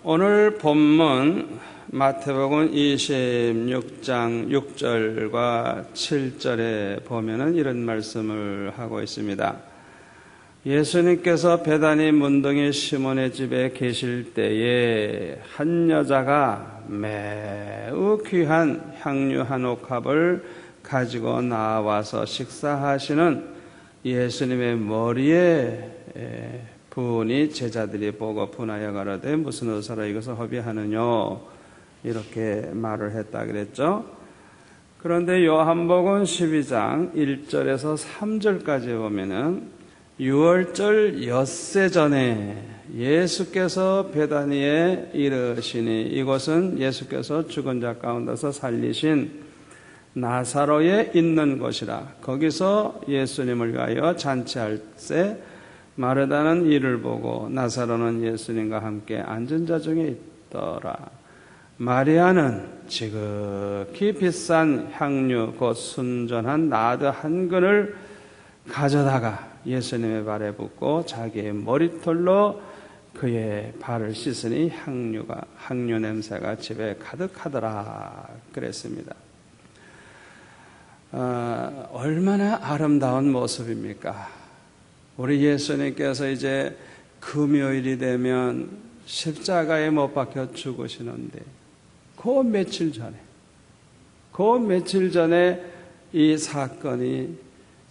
오늘 본문 마태복음 26장 6절과 7절에 보면은 이런 말씀을 하고 있습니다. 예수님께서 베다니 문둥이 시몬의 집에 계실 때에 한 여자가 매우 귀한 향유 한 옥합을 가지고 나와서 식사하시는 예수님의 머리에 부으니 제자들이 보고 분하여 가로되 무슨 의사로 이것을 허비하느냐 이렇게 말을 했다 그랬죠. 그런데 요한복음 12장 1절에서 3절까지 보면은 6월절 엿새 전에 예수께서 베다니에 이르시니 이곳은 예수께서 죽은 자 가운데서 살리신 나사로에 있는 곳이라. 거기서 예수님을 위하여 잔치할 때 마르다는 이를 보고 나사로는 예수님과 함께 앉은 자 중에 있더라. 마리아는 지극히 비싼 향유 곧 순전한 나드 한 근을 가져다가 예수님의 발에 붓고 자기의 머리털로 그의 발을 씻으니 향유 냄새가 집에 가득하더라 그랬습니다. 얼마나 아름다운 모습입니까? 우리 예수님께서 이제 금요일이 되면 십자가에 못 박혀 죽으시는데 그 며칠 전에 이 사건이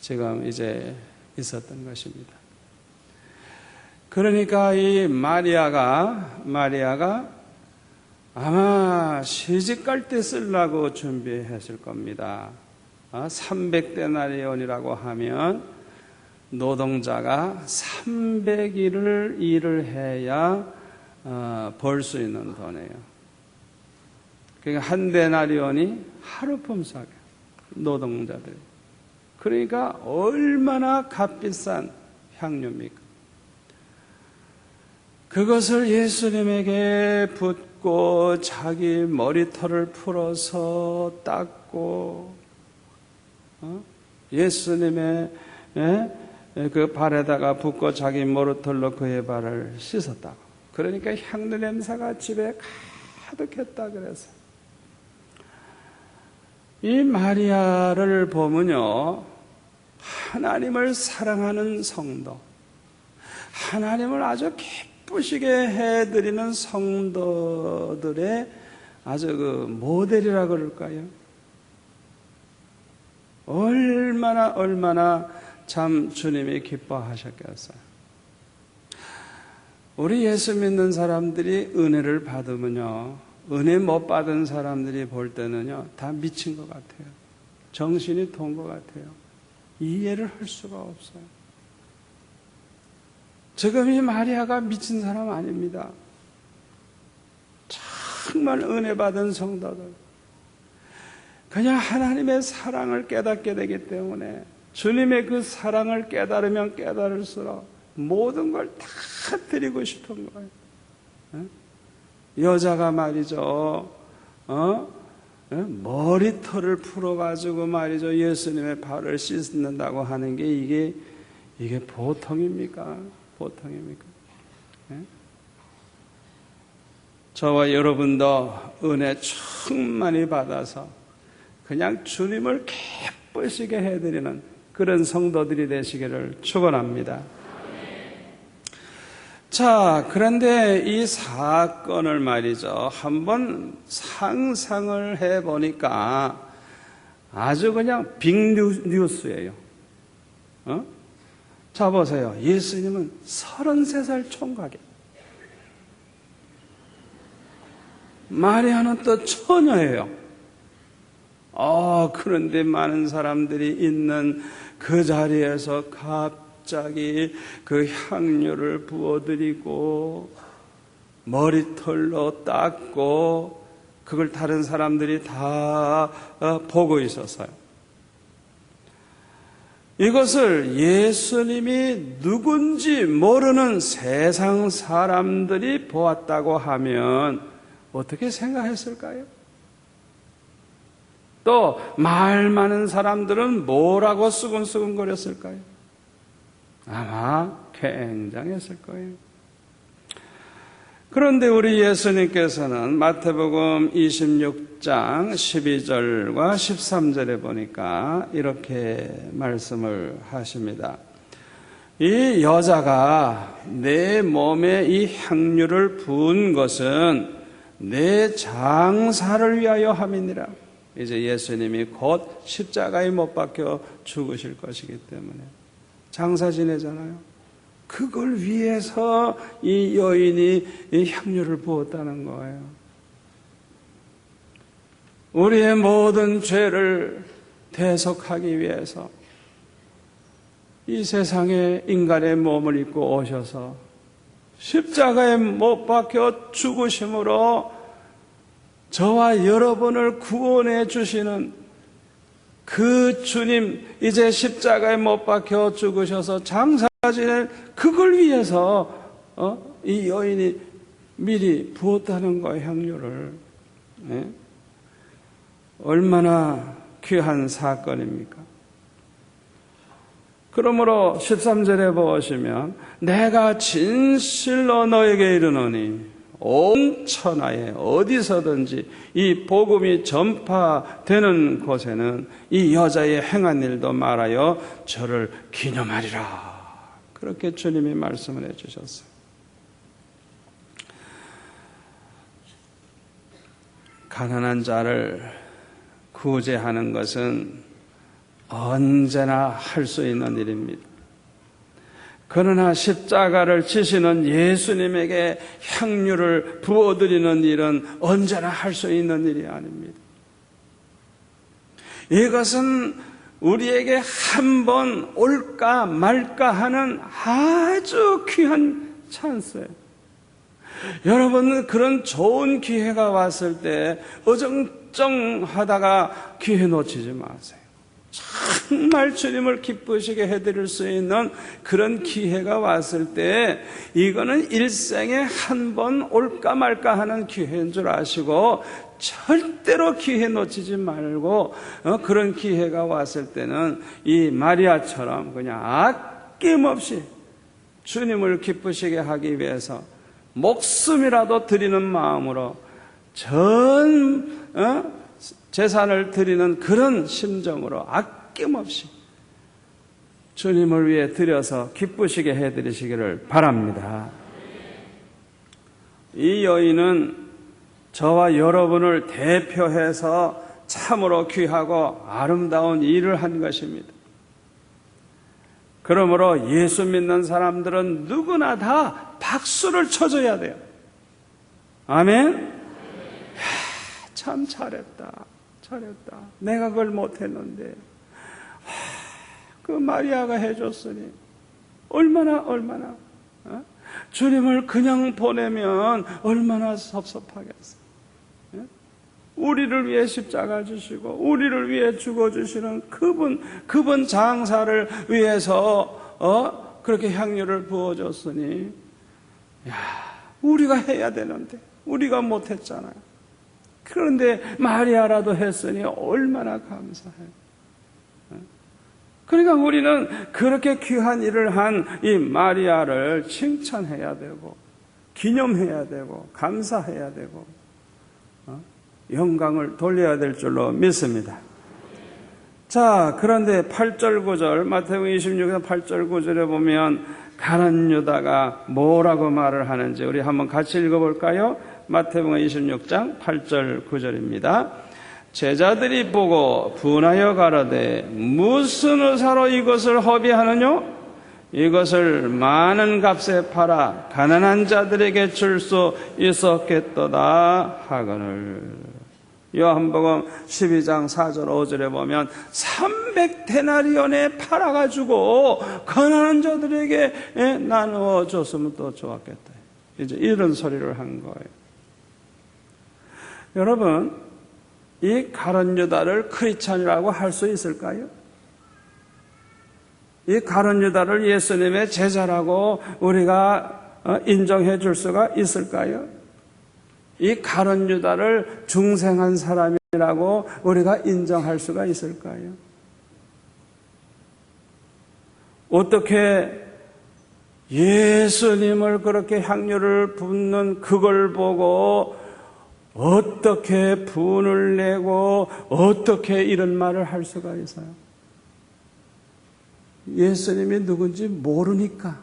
지금 이제 있었던 것입니다. 그러니까 이 마리아가 아마 시집갈 때 쓰려고 준비했을 겁니다. 300데나리온이라고 하면 노동자가 300일을 일을 해야 벌 수 있는 돈이에요. 그러니까 한 데나리온이 하루 품삯이에요. 노동자들이. 그러니까 얼마나 값비싼 향유입니까? 그것을 예수님에게 붓고 자기 머리털을 풀어서 닦고 예수님의 그 발에다가 붓고 자기 머리털로 그의 발을 씻었다고. 그러니까 향유 냄새가 집에 가득했다 그래서. 이 마리아를 보면요, 하나님을 사랑하는 성도, 하나님을 아주 기쁘시게 해드리는 성도들의 아주 그 모델이라 그럴까요? 얼마나 참 주님이 기뻐하셨겠어요. 우리 예수 믿는 사람들이 은혜를 받으면요, 은혜 못 받은 사람들이 볼 때는요, 다 미친 것 같아요. 정신이 돈 것 같아요. 이해를 할 수가 없어요. 지금 이 마리아가 미친 사람 아닙니다. 정말 은혜 받은 성도들. 그냥 하나님의 사랑을 깨닫게 되기 때문에 주님의 그 사랑을 깨달으면 깨달을수록 모든 걸 다 드리고 싶은 거예요. 여자가 말이죠, 머리털을 풀어가지고 말이죠, 예수님의 발을 씻는다고 하는 게 이게 보통입니까? 보통입니까? 저와 여러분도 은혜 충만히 받아서 그냥 주님을 기쁘시게 해드리는 그런 성도들이 되시기를 축원합니다. 자, 그런데 이 사건을 말이죠, 한번 상상을 해보니까 아주 그냥 빅뉴스예요. 자, 보세요. 예수님은 33살 총각이에요. 마리아는 또 처녀예요. 그런데 많은 사람들이 있는 그 자리에서 갑자기 그 향유를 부어드리고 머리털로 닦고 그걸 다른 사람들이 다 보고 있었어요. 이것을 예수님이 누군지 모르는 세상 사람들이 보았다고 하면 어떻게 생각했을까요? 또 말 많은 사람들은 뭐라고 수근수근거렸을까요? 아마 굉장했을 거예요. 그런데 우리 예수님께서는 마태복음 26장 12절과 13절에 보니까 이렇게 말씀을 하십니다. 이 여자가 내 몸에 이 향유를 부은 것은 내 장사를 위하여 함이니라. 이제 예수님이 곧 십자가에 못 박혀 죽으실 것이기 때문에 장사 지내잖아요. 그걸 위해서 이 여인이 이 향유를 부었다는 거예요. 우리의 모든 죄를 대속하기 위해서 이 세상에 인간의 몸을 입고 오셔서 십자가에 못 박혀 죽으심으로 저와 여러분을 구원해 주시는 그 주님, 이제 십자가에 못 박혀 죽으셔서 장사 지낼 그걸 위해서 이 여인이 미리 부었다는 거예요, 향유를. 네? 얼마나 귀한 사건입니까? 그러므로 13절에 보시면 내가 진실로 너에게 이르노니 온 천하에 어디서든지 이 복음이 전파되는 곳에는 이 여자의 행한 일도 말하여 저를 기념하리라. 그렇게 주님이 말씀을 해주셨어요. 가난한 자를 구제하는 것은 언제나 할 수 있는 일입니다. 그러나 십자가를 지시는 예수님에게 향유를 부어드리는 일은 언제나 할 수 있는 일이 아닙니다. 이것은 우리에게 한 번 올까 말까 하는 아주 귀한 찬스예요. 여러분, 그런 좋은 기회가 왔을 때 어정쩡하다가 기회 놓치지 마세요. 정말 주님을 기쁘시게 해드릴 수 있는 그런 기회가 왔을 때 이거는 일생에 한 번 올까 말까 하는 기회인 줄 아시고 절대로 기회 놓치지 말고 그런 기회가 왔을 때는 이 마리아처럼 그냥 아낌없이 주님을 기쁘시게 하기 위해서 목숨이라도 드리는 마음으로 전 재산을 드리는 그런 심정으로 아낌없이 주님을 위해 드려서 기쁘시게 해드리시기를 바랍니다. 이 여인은 저와 여러분을 대표해서 참으로 귀하고 아름다운 일을 한 것입니다. 그러므로 예수 믿는 사람들은 누구나 다 박수를 쳐줘야 돼요. 아멘? 참 잘했다. 내가 그걸 못했는데 그 마리아가 해줬으니 얼마나 주님을 그냥 보내면 얼마나 섭섭하겠어요. 우리를 위해 십자가 지시고 우리를 위해 죽어주시는 그분 장사를 위해서 그렇게 향유를 부어줬으니 우리가 해야 되는데 우리가 못했잖아요. 그런데 마리아라도 했으니 얼마나 감사해요. 그러니까 우리는 그렇게 귀한 일을 한 이 마리아를 칭찬해야 되고 기념해야 되고 감사해야 되고 영광을 돌려야 될 줄로 믿습니다. 자, 그런데 8절 9절 마태복음 26장 8절 9절에 보면 가룟 유다가 뭐라고 말을 하는지 우리 한번 같이 읽어볼까요? 마태복음 26장 8절 9절입니다. 제자들이 보고 분하여 가라되 무슨 의사로 이것을 허비하느뇨? 이것을 많은 값에 팔아 가난한 자들에게 줄 수 있었겠도다 하거늘. 요한복음 12장 4절 5절에 보면 300데나리온에 팔아가지고 가난한 자들에게 나누어 줬으면 또 좋았겠다. 이제 이런 소리를 한 거예요. 여러분, 이 가룟 유다를 크리스찬이라고 할 수 있을까요? 이 가룟 유다를 예수님의 제자라고 우리가 인정해 줄 수가 있을까요? 이 가룟 유다를 중생한 사람이라고 우리가 인정할 수가 있을까요? 어떻게 예수님을 그렇게 향유를 붓는 그걸 보고 어떻게 분을 내고 어떻게 이런 말을 할 수가 있어요? 예수님이 누군지 모르니까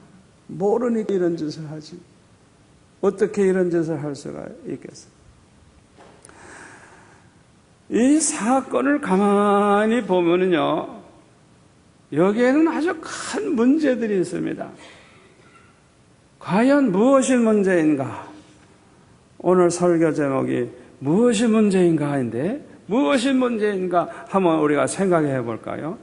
이런 짓을 하지. 어떻게 이런 짓을 할 수가 있겠어요? 이 사건을 가만히 보면은요, 여기에는 아주 큰 문제들이 있습니다. 과연 무엇이 문제인가? 오늘 설교 제목이 무엇이 문제인가인데, 무엇이 문제인가 한번 우리가 생각해 볼까요?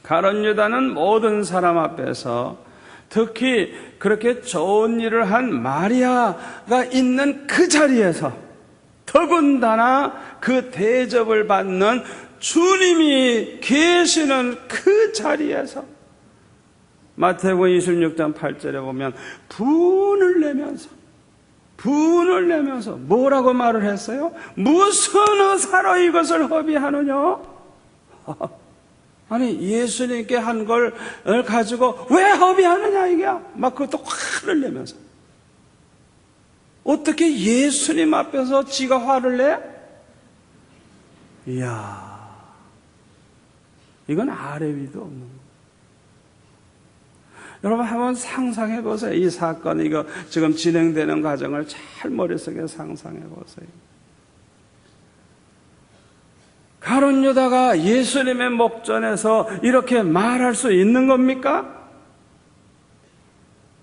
가룟 유다는 모든 사람 앞에서, 특히 그렇게 좋은 일을 한 마리아가 있는 그 자리에서, 더군다나 그 대접을 받는 주님이 계시는 그 자리에서, 마태복음 26장 8절에 보면 분을 내면서 뭐라고 말을 했어요? 무슨 의사로 이것을 허비하느냐? 아니, 예수님께 한 걸 가지고 왜 허비하느냐 이게 막 그것도 화를 내면서. 어떻게 예수님 앞에서 지가 화를 내? 이야, 이건 아래 위도 없는 거예요. 여러분 한번 상상해 보세요. 이 사건, 이거 지금 진행되는 과정을 잘 머릿속에 상상해 보세요. 가룟 유다가 예수님의 목전에서 이렇게 말할 수 있는 겁니까?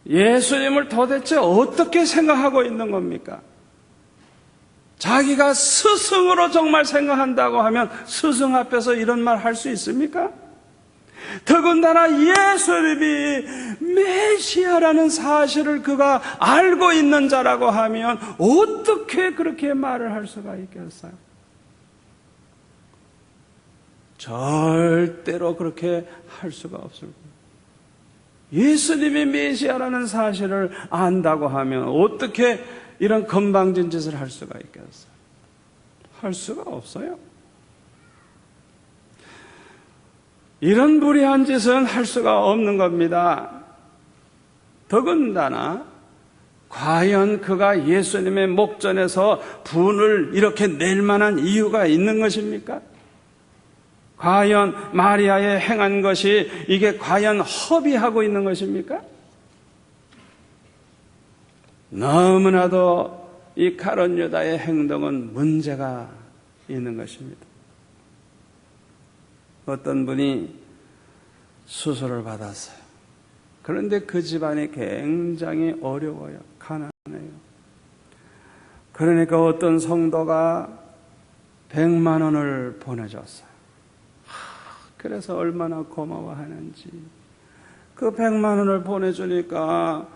예수님을 도대체 어떻게 생각하고 있는 겁니까? 자기가 스승으로 정말 생각한다고 하면 스승 앞에서 이런 말 할 수 있습니까? 더군다나 예수님이 메시아라는 사실을 그가 알고 있는 자라고 하면 어떻게 그렇게 말을 할 수가 있겠어요? 절대로 그렇게 할 수가 없을 거예요. 예수님이 메시아라는 사실을 안다고 하면 어떻게 이런 건방진 짓을 할 수가 있겠어요? 할 수가 없어요. 이런 불의한 짓은 할 수가 없는 겁니다. 더군다나 과연 그가 예수님의 목전에서 분을 이렇게 낼 만한 이유가 있는 것입니까? 과연 마리아의 행한 것이 이게 과연 허비하고 있는 것입니까? 너무나도 이 가룟 유다의 행동은 문제가 있는 것입니다. 어떤 분이 수술을 받았어요. 그런데 그 집안이 굉장히 어려워요. 가난해요. 그러니까 어떤 성도가 100만 원을 보내줬어요. 그래서 얼마나 고마워하는지. 그 100만 원을 보내주니까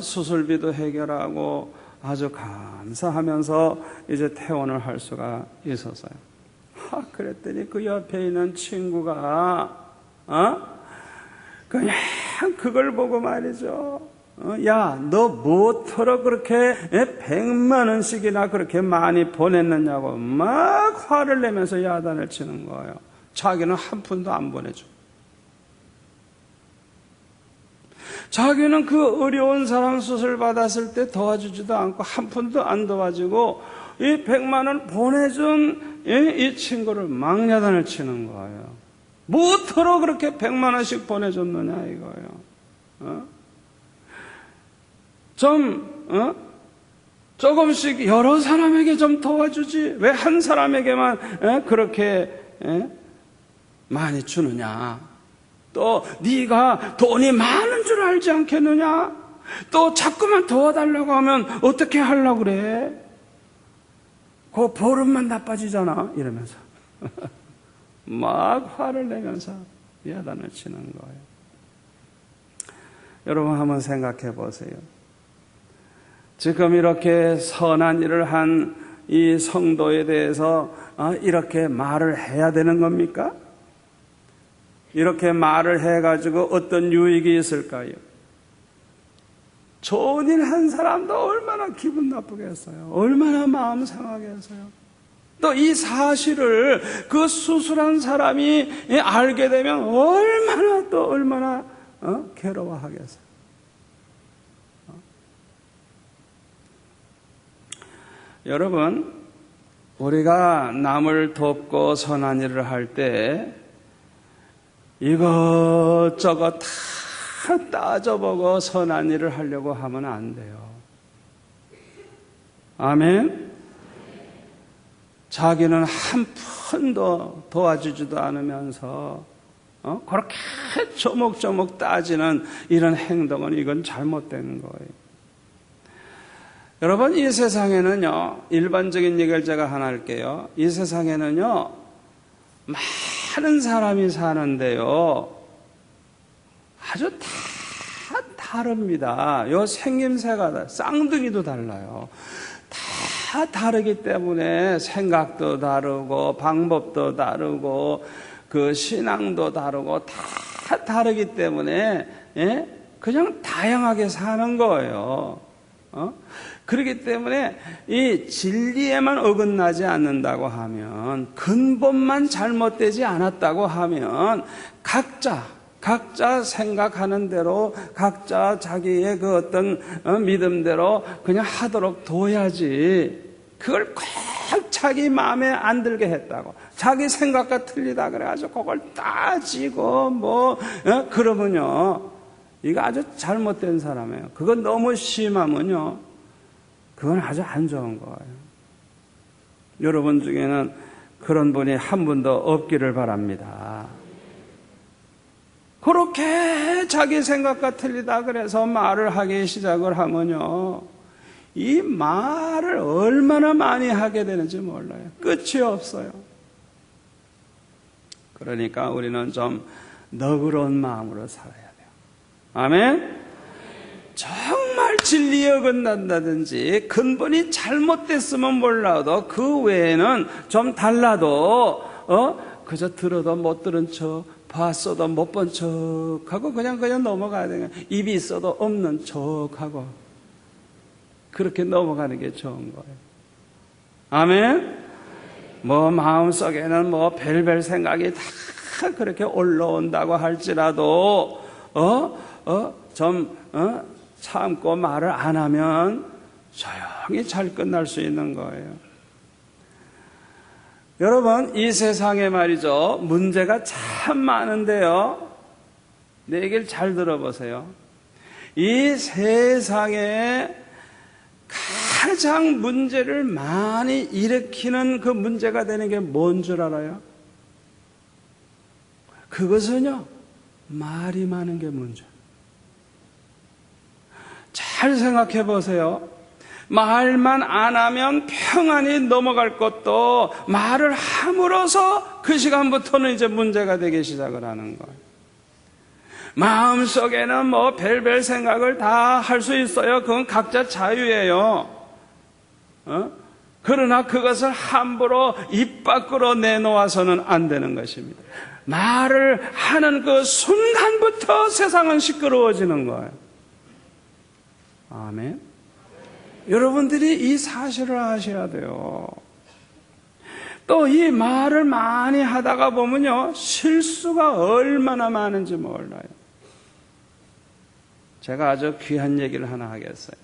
수술비도 해결하고 아주 감사하면서 이제 퇴원을 할 수가 있었어요. 그랬더니 그 옆에 있는 친구가 그냥 그걸 보고 말이죠. 야, 너 뭐더러 그렇게 100만 원씩이나 그렇게 많이 보냈느냐고 막 화를 내면서 야단을 치는 거예요. 자기는 한 푼도 안 보내줘. 자기는 그 어려운 사람 수술 받았을 때 도와주지도 않고 한 푼도 안 도와주고 이 100만 원 보내준 이 친구를 막 야단을 치는 거예요. 뭐더러 그렇게 100만 원씩 보내줬느냐 이거예요. 조금씩 여러 사람에게 좀 도와주지 왜 한 사람에게만 그렇게 많이 주느냐. 또 네가 돈이 많은 줄 알지 않겠느냐. 또 자꾸만 도와달라고 하면 어떻게 하려고 그래. 그 버릇만 나빠지잖아 이러면서 막 화를 내면서 야단을 치는 거예요. 여러분 한번 생각해 보세요. 지금 이렇게 선한 일을 한 이 성도에 대해서 이렇게 말을 해야 되는 겁니까? 이렇게 말을 해가지고 어떤 유익이 있을까요? 좋은 일 한 사람도 얼마나 기분 나쁘겠어요. 얼마나 마음 상하겠어요. 또 이 사실을 그 수술한 사람이 알게 되면 얼마나 괴로워하겠어요. 여러분, 우리가 남을 돕고 선한 일을 할 때 이것저것 다 따져보고 선한 일을 하려고 하면 안 돼요. 아멘? 자기는 한 푼도 도와주지도 않으면서 그렇게 조목조목 따지는 이런 행동은 이건 잘못된 거예요. 여러분, 이 세상에는요, 일반적인 얘기를 제가 하나 할게요. 이 세상에는요, 많은 사람이 사는데요, 아주 다 다릅니다. 요 생김새가 쌍둥이도 달라요. 다 다르기 때문에 생각도 다르고 방법도 다르고 그 신앙도 다르고 다 다르기 때문에 그냥 다양하게 사는 거예요. 그렇기 때문에 이 진리에만 어긋나지 않는다고 하면, 근본만 잘못되지 않았다고 하면 각자 생각하는 대로 각자 자기의 그 어떤 믿음대로 그냥 하도록 둬야지, 그걸 꼭 자기 마음에 안 들게 했다고, 자기 생각과 틀리다 그래가지고 그걸 따지고 그러면요, 이거 아주 잘못된 사람이에요. 그건 너무 심하면요, 그건 아주 안 좋은 거예요. 여러분 중에는 그런 분이 한 분도 없기를 바랍니다. 그렇게 자기 생각과 틀리다 그래서 말을 하기 시작을 하면요, 이 말을 얼마나 많이 하게 되는지 몰라요. 끝이 없어요. 그러니까 우리는 좀 너그러운 마음으로 살아야 돼요. 아멘? 정말 진리에 어긋난다든지 근본이 잘못됐으면 몰라도 그 외에는 좀 달라도 그저 들어도 못 들은 척, 봤어도 못 본 척하고 그냥 넘어가야 돼요. 입이 있어도 없는 척하고 그렇게 넘어가는 게 좋은 거예요. 아멘? 마음속에는 별별 생각이 다 그렇게 올라온다고 할지라도 참고 말을 안 하면 조용히 잘 끝날 수 있는 거예요. 여러분, 이 세상에 말이죠, 문제가 참 많은데요, 내 얘기를 잘 들어보세요. 이 세상에 가장 문제를 많이 일으키는 그 문제가 되는 게 뭔 줄 알아요? 그것은요, 말이 많은 게 문제예요. 잘 생각해 보세요. 말만 안 하면 평안히 넘어갈 것도 말을 함으로써 그 시간부터는 이제 문제가 되기 시작을 하는 거예요. 마음속에는 별별 생각을 다 할 수 있어요. 그건 각자 자유예요. 그러나 그것을 함부로 입 밖으로 내놓아서는 안 되는 것입니다. 말을 하는 그 순간부터 세상은 시끄러워지는 거예요. 아멘. 여러분들이 이 사실을 아셔야 돼요. 또 이 말을 많이 하다가 보면요, 실수가 얼마나 많은지 몰라요. 제가 아주 귀한 얘기를 하나 하겠어요.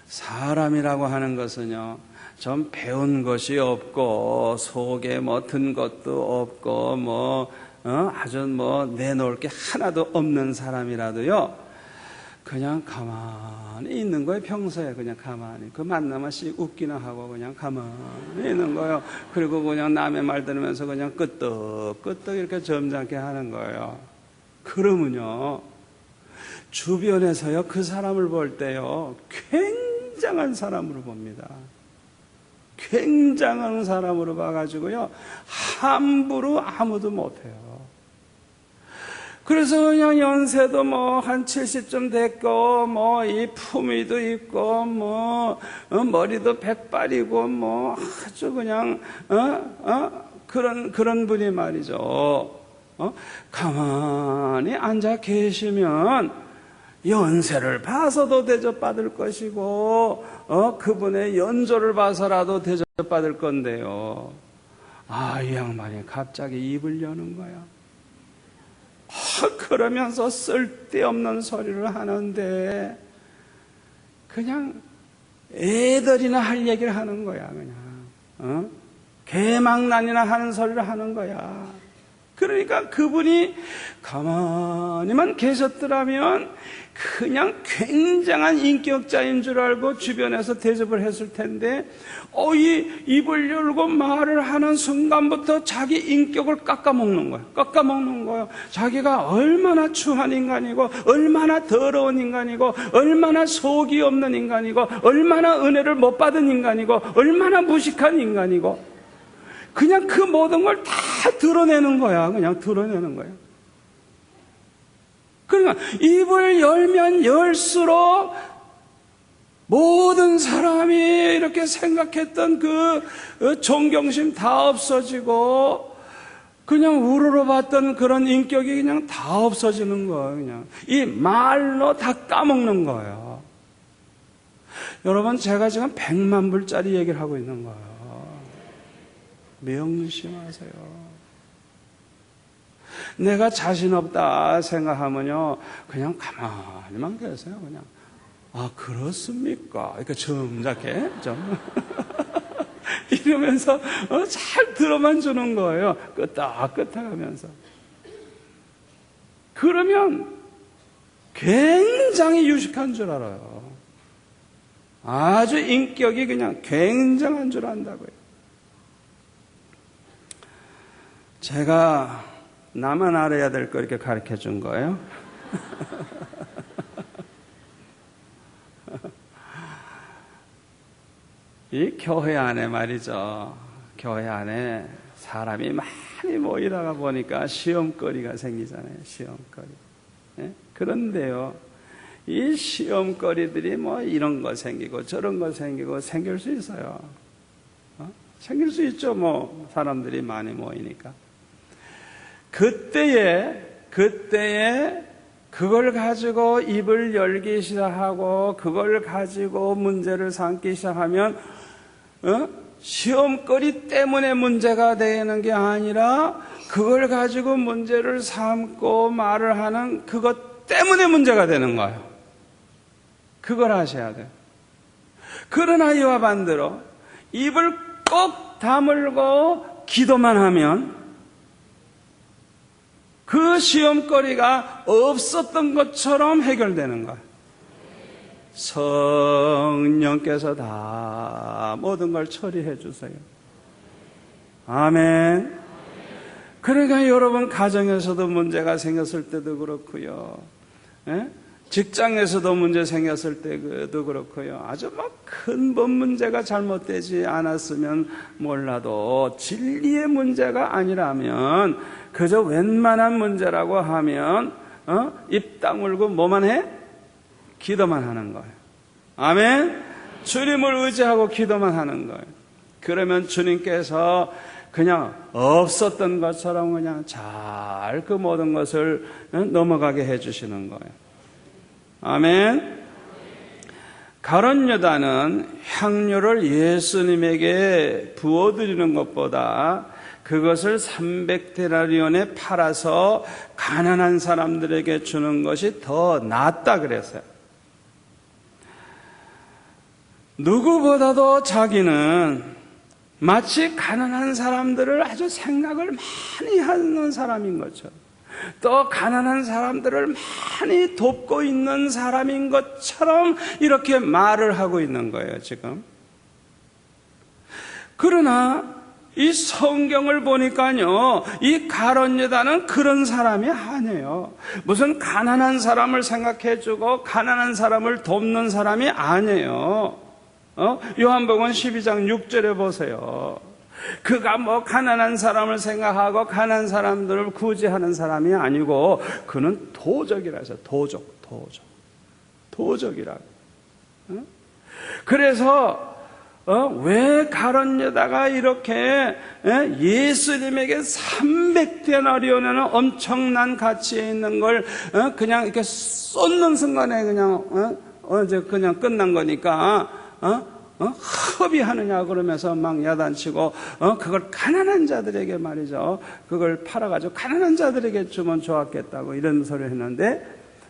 사람이라고 하는 것은요, 좀 배운 것이 없고 속에 든 것도 없고 아주 내놓을 게 하나도 없는 사람이라도요, 그냥 가만히 있는 거예요. 평소에 그냥 가만히. 그 만나면 웃기나 하고 그냥 가만히 있는 거예요. 그리고 그냥 남의 말 들으면서 그냥 끄떡끄떡 이렇게 점잖게 하는 거예요. 그러면요, 주변에서요, 그 사람을 볼 때요, 굉장한 사람으로 봅니다. 굉장한 사람으로 봐가지고요, 함부로 아무도 못해요. 그래서 그냥 연세도 한 70쯤 됐고, 이 품위도 있고, 머리도 백발이고, 아주 그냥, 그런 분이 말이죠. 가만히 앉아 계시면 연세를 봐서도 대접받을 것이고, 그분의 연조를 봐서라도 대접받을 건데요. 이 양반이 갑자기 입을 여는 거야. 그러면서 쓸데없는 소리를 하는데 그냥 애들이나 할 얘기를 하는 거야, 그냥. 개망난이나 하는 소리를 하는 거야. 그러니까 그분이 가만히만 계셨더라면 그냥 굉장한 인격자인 줄 알고 주변에서 대접을 했을 텐데, 이 입을 열고 말을 하는 순간부터 자기 인격을 깎아먹는 거야. 깎아먹는 거야. 자기가 얼마나 추한 인간이고, 얼마나 더러운 인간이고, 얼마나 속이 없는 인간이고, 얼마나 은혜를 못 받은 인간이고, 얼마나 무식한 인간이고, 그냥 그 모든 걸 다 드러내는 거야. 그냥 드러내는 거야. 그러니까 입을 열면 열수록 모든 사람이 이렇게 생각했던 그 존경심 다 없어지고, 그냥 우러러봤던 그런 인격이 그냥 다 없어지는 거예요. 그냥 이 말로 다 까먹는 거예요. 여러분, 제가 지금 100만 불짜리 얘기를 하고 있는 거예요. 명심하세요. 내가 자신 없다 생각하면요, 그냥 가만히만 계세요. 그냥 그렇습니까? 이렇게 점잖게 좀 이러면서 잘 들어만 주는 거예요. 끄덕끄덕하면서. 그러면 굉장히 유식한 줄 알아요. 아주 인격이 그냥 굉장한 줄 안다고요. 제가 나만 알아야 될 거 이렇게 가르쳐 준 거예요. 이 교회 안에 말이죠. 교회 안에 사람이 많이 모이다가 보니까 시험거리가 생기잖아요. 시험거리. 예? 그런데요, 이 시험거리들이 뭐 이런 거 생기고 저런 거 생기고 생길 수 있어요. 생길 수 있죠. 뭐 사람들이 많이 모이니까. 그때에 그걸 가지고 입을 열기 시작하고 그걸 가지고 문제를 삼기 시작하면 시험거리 때문에 문제가 되는 게 아니라 그걸 가지고 문제를 삼고 말을 하는 그것 때문에 문제가 되는 거예요. 그걸 아셔야 돼요. 그러나 이와 반대로 입을 꼭 다물고 기도만 하면 그 시험거리가 없었던 것처럼 해결되는 거예요. 성령께서 다 모든 걸 처리해 주세요. 아멘. 그러니까 여러분, 가정에서도 문제가 생겼을 때도 그렇고요, 직장에서도 문제 생겼을 때도 그렇고요, 아주 근본 문제가 잘못되지 않았으면 몰라도 진리의 문제가 아니라면 그저 웬만한 문제라고 하면 입 다물고 뭐만 해? 기도만 하는 거예요. 아멘. 주님을 의지하고 기도만 하는 거예요. 그러면 주님께서 그냥 없었던 것처럼 그냥 잘 그 모든 것을 넘어가게 해주시는 거예요. 아멘. 가룟 유다는 향료를 예수님에게 부어드리는 것보다 그것을 300데나리온에 팔아서 가난한 사람들에게 주는 것이 더 낫다 그랬어요. 누구보다도 자기는 마치 가난한 사람들을 아주 생각을 많이 하는 사람인 것처럼, 또 가난한 사람들을 많이 돕고 있는 사람인 것처럼 이렇게 말을 하고 있는 거예요, 지금. 그러나 이 성경을 보니까요, 이 가룟 유다는 그런 사람이 아니에요. 무슨 가난한 사람을 생각해주고 가난한 사람을 돕는 사람이 아니에요. 요한복음 12장 6절에 보세요. 그가 뭐 가난한 사람을 생각하고 가난한 사람들을 구제하는 사람이 아니고 그는 도적이라서 도적이라고. 그래서 왜 가룟 유다가 이렇게 예수님에게 300데나리온에는 엄청난 가치에 있는 걸 그냥 이렇게 쏟는 순간에 그냥 그냥 끝난 거니까 허비하느냐 그러면서 막 야단치고 그걸 가난한 자들에게 말이죠, 그걸 팔아가지고 가난한 자들에게 주면 좋았겠다고 이런 소리를 했는데,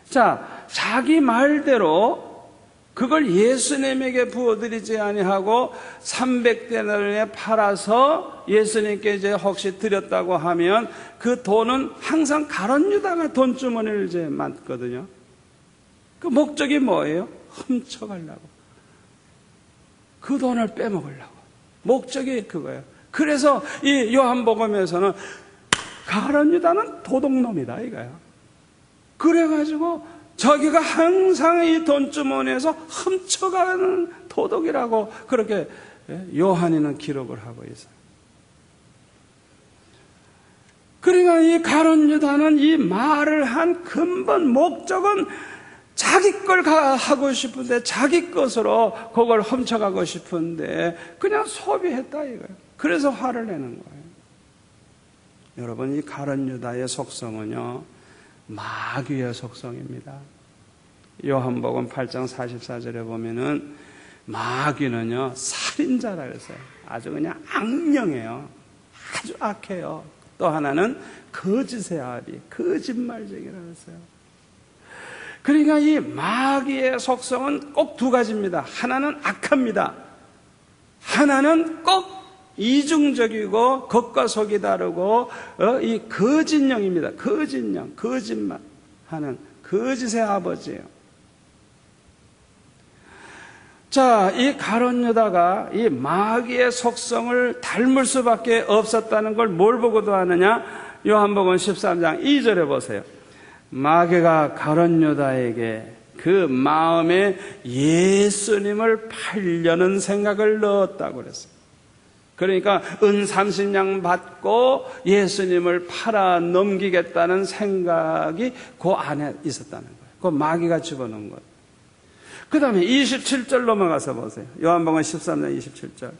자, 자기 말대로 그걸 예수님에게 부어드리지 아니하고 300데나리온에 팔아서 예수님께 이제 혹시 드렸다고 하면 그 돈은 항상 가룟 유다가 돈주머니를 이제 맞거든요. 그 목적이 뭐예요? 훔쳐가려고. 그 돈을 빼먹으려고. 목적이 그거예요. 그래서 이 요한복음에서는 가룟 유다는 도둑놈이다 이거예요. 그래가지고 자기가 항상 이 돈주머니에서 훔쳐가는 도둑이라고 그렇게 요한이는 기록을 하고 있어요. 그러니까 이 가룟 유다는 이 말을 한 근본 목적은 자기 걸 하고 싶은데, 자기 것으로 그걸 훔쳐가고 싶은데 그냥 소비했다 이거예요. 그래서 화를 내는 거예요. 여러분, 이 가룟 유다의 속성은요, 마귀의 속성입니다. 요한복음 8장 44절에 보면은 마귀는요 살인자라 그랬어요. 아주 그냥 악령이에요. 아주 악해요. 또 하나는 거짓의 아비, 거짓말쟁이라 그랬어요. 그러니까 이 마귀의 속성은 꼭 두 가지입니다. 하나는 악합니다. 하나는 꼭 이중적이고 겉과 속이 다르고 이 거짓령입니다. 거짓령, 거짓말하는 거짓의 아버지예요. 자, 이 가룟 유다가 이 마귀의 속성을 닮을 수밖에 없었다는 걸 뭘 보고도 아느냐? 요한복음 13장 2절에 보세요. 마귀가 가룟 유다에게 그 마음에 예수님을 팔려는 생각을 넣었다고 그랬어요. 그러니까 은 30냥 받고 예수님을 팔아 넘기겠다는 생각이 그 안에 있었다는 거예요. 그 마귀가 집어넣은 거예요. 그 다음에 27절 넘어가서 보세요. 요한복음 13장 27절.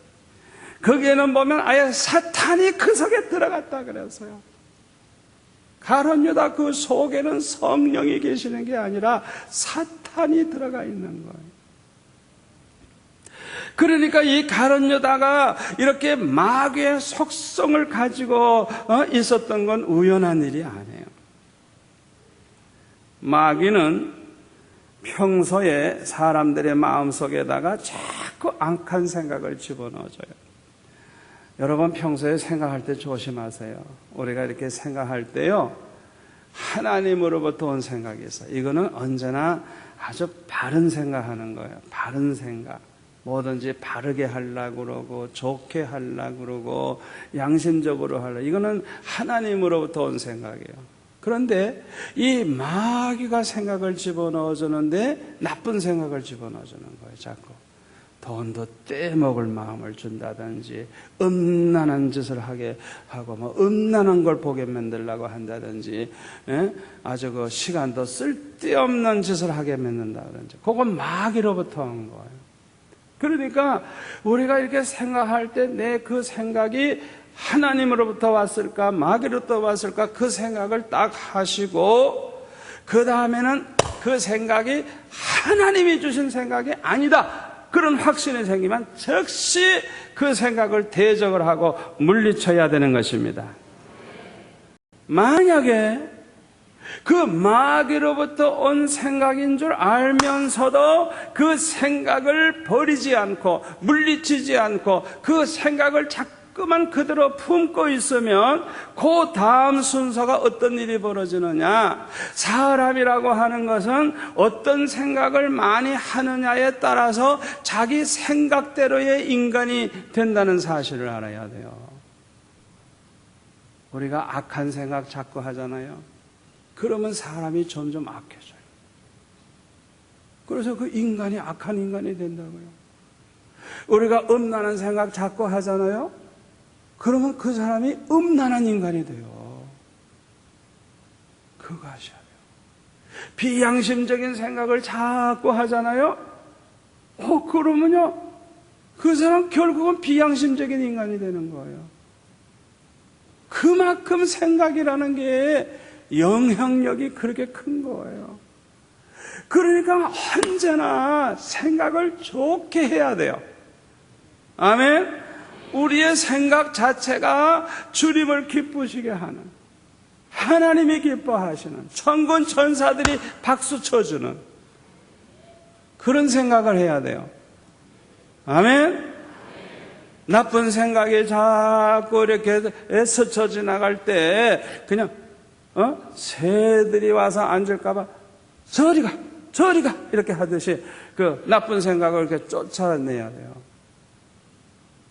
거기에는 보면 아예 사탄이 그 속에 들어갔다 그랬어요. 가룟 유다 그 속에는 성령이 계시는 게 아니라 사탄이 들어가 있는 거예요. 그러니까 이 가룟 유다가 이렇게 마귀의 속성을 가지고 있었던 건 우연한 일이 아니에요. 마귀는 평소에 사람들의 마음속에다가 자꾸 악한 생각을 집어넣어줘요. 여러분, 평소에 생각할 때 조심하세요. 우리가 이렇게 생각할 때요, 하나님으로부터 온 생각이 있어요. 이거는 언제나 아주 바른 생각하는 거예요. 바른 생각. 뭐든지 바르게 하려고 그러고, 좋게 하려고 그러고, 양심적으로 하려고. 이거는 하나님으로부터 온 생각이에요. 그런데 이 마귀가 생각을 집어넣어주는데 나쁜 생각을 집어넣어주는 거예요. 자꾸 돈도 떼먹을 마음을 준다든지, 음란한 짓을 하게 하고, 뭐 음란한 걸 보게 만들려고 한다든지, 아주 그 시간도 쓸데없는 짓을 하게 만든다든지, 그건 마귀로부터 온 거예요. 그러니까 우리가 이렇게 생각할 때 내 그 생각이 하나님으로부터 왔을까 마귀로부터 왔을까 그 생각을 딱 하시고, 그 다음에는 그 생각이 하나님이 주신 생각이 아니다, 그런 확신이 생기면 즉시 그 생각을 대적을 하고 물리쳐야 되는 것입니다. 만약에 그 마귀로부터 온 생각인 줄 알면서도 그 생각을 버리지 않고 물리치지 않고 그 생각을 자꾸만 그대로 품고 있으면 그 다음 순서가 어떤 일이 벌어지느냐? 사람이라고 하는 것은 어떤 생각을 많이 하느냐에 따라서 자기 생각대로의 인간이 된다는 사실을 알아야 돼요. 우리가 악한 생각 자꾸 하잖아요. 그러면 사람이 점점 악해져요. 그래서 그 인간이 악한 인간이 된다고요. 우리가 음란한 생각 자꾸 하잖아요. 그러면 그 사람이 음란한 인간이 돼요. 그거 아셔야 돼요. 비양심적인 생각을 자꾸 하잖아요. 그러면요, 그 사람 결국은 비양심적인 인간이 되는 거예요. 그만큼 생각이라는 게 영향력이 그렇게 큰 거예요. 그러니까 언제나 생각을 좋게 해야 돼요. 아멘. 우리의 생각 자체가 주님을 기쁘시게 하는, 하나님이 기뻐하시는, 천군 천사들이 박수 쳐주는 그런 생각을 해야 돼요. 아멘? 나쁜 생각이 자꾸 이렇게 스쳐 지나갈 때 그냥 새들이 와서 앉을까봐 저리 가 이렇게 하듯이 그 나쁜 생각을 이렇게 쫓아내야 돼요.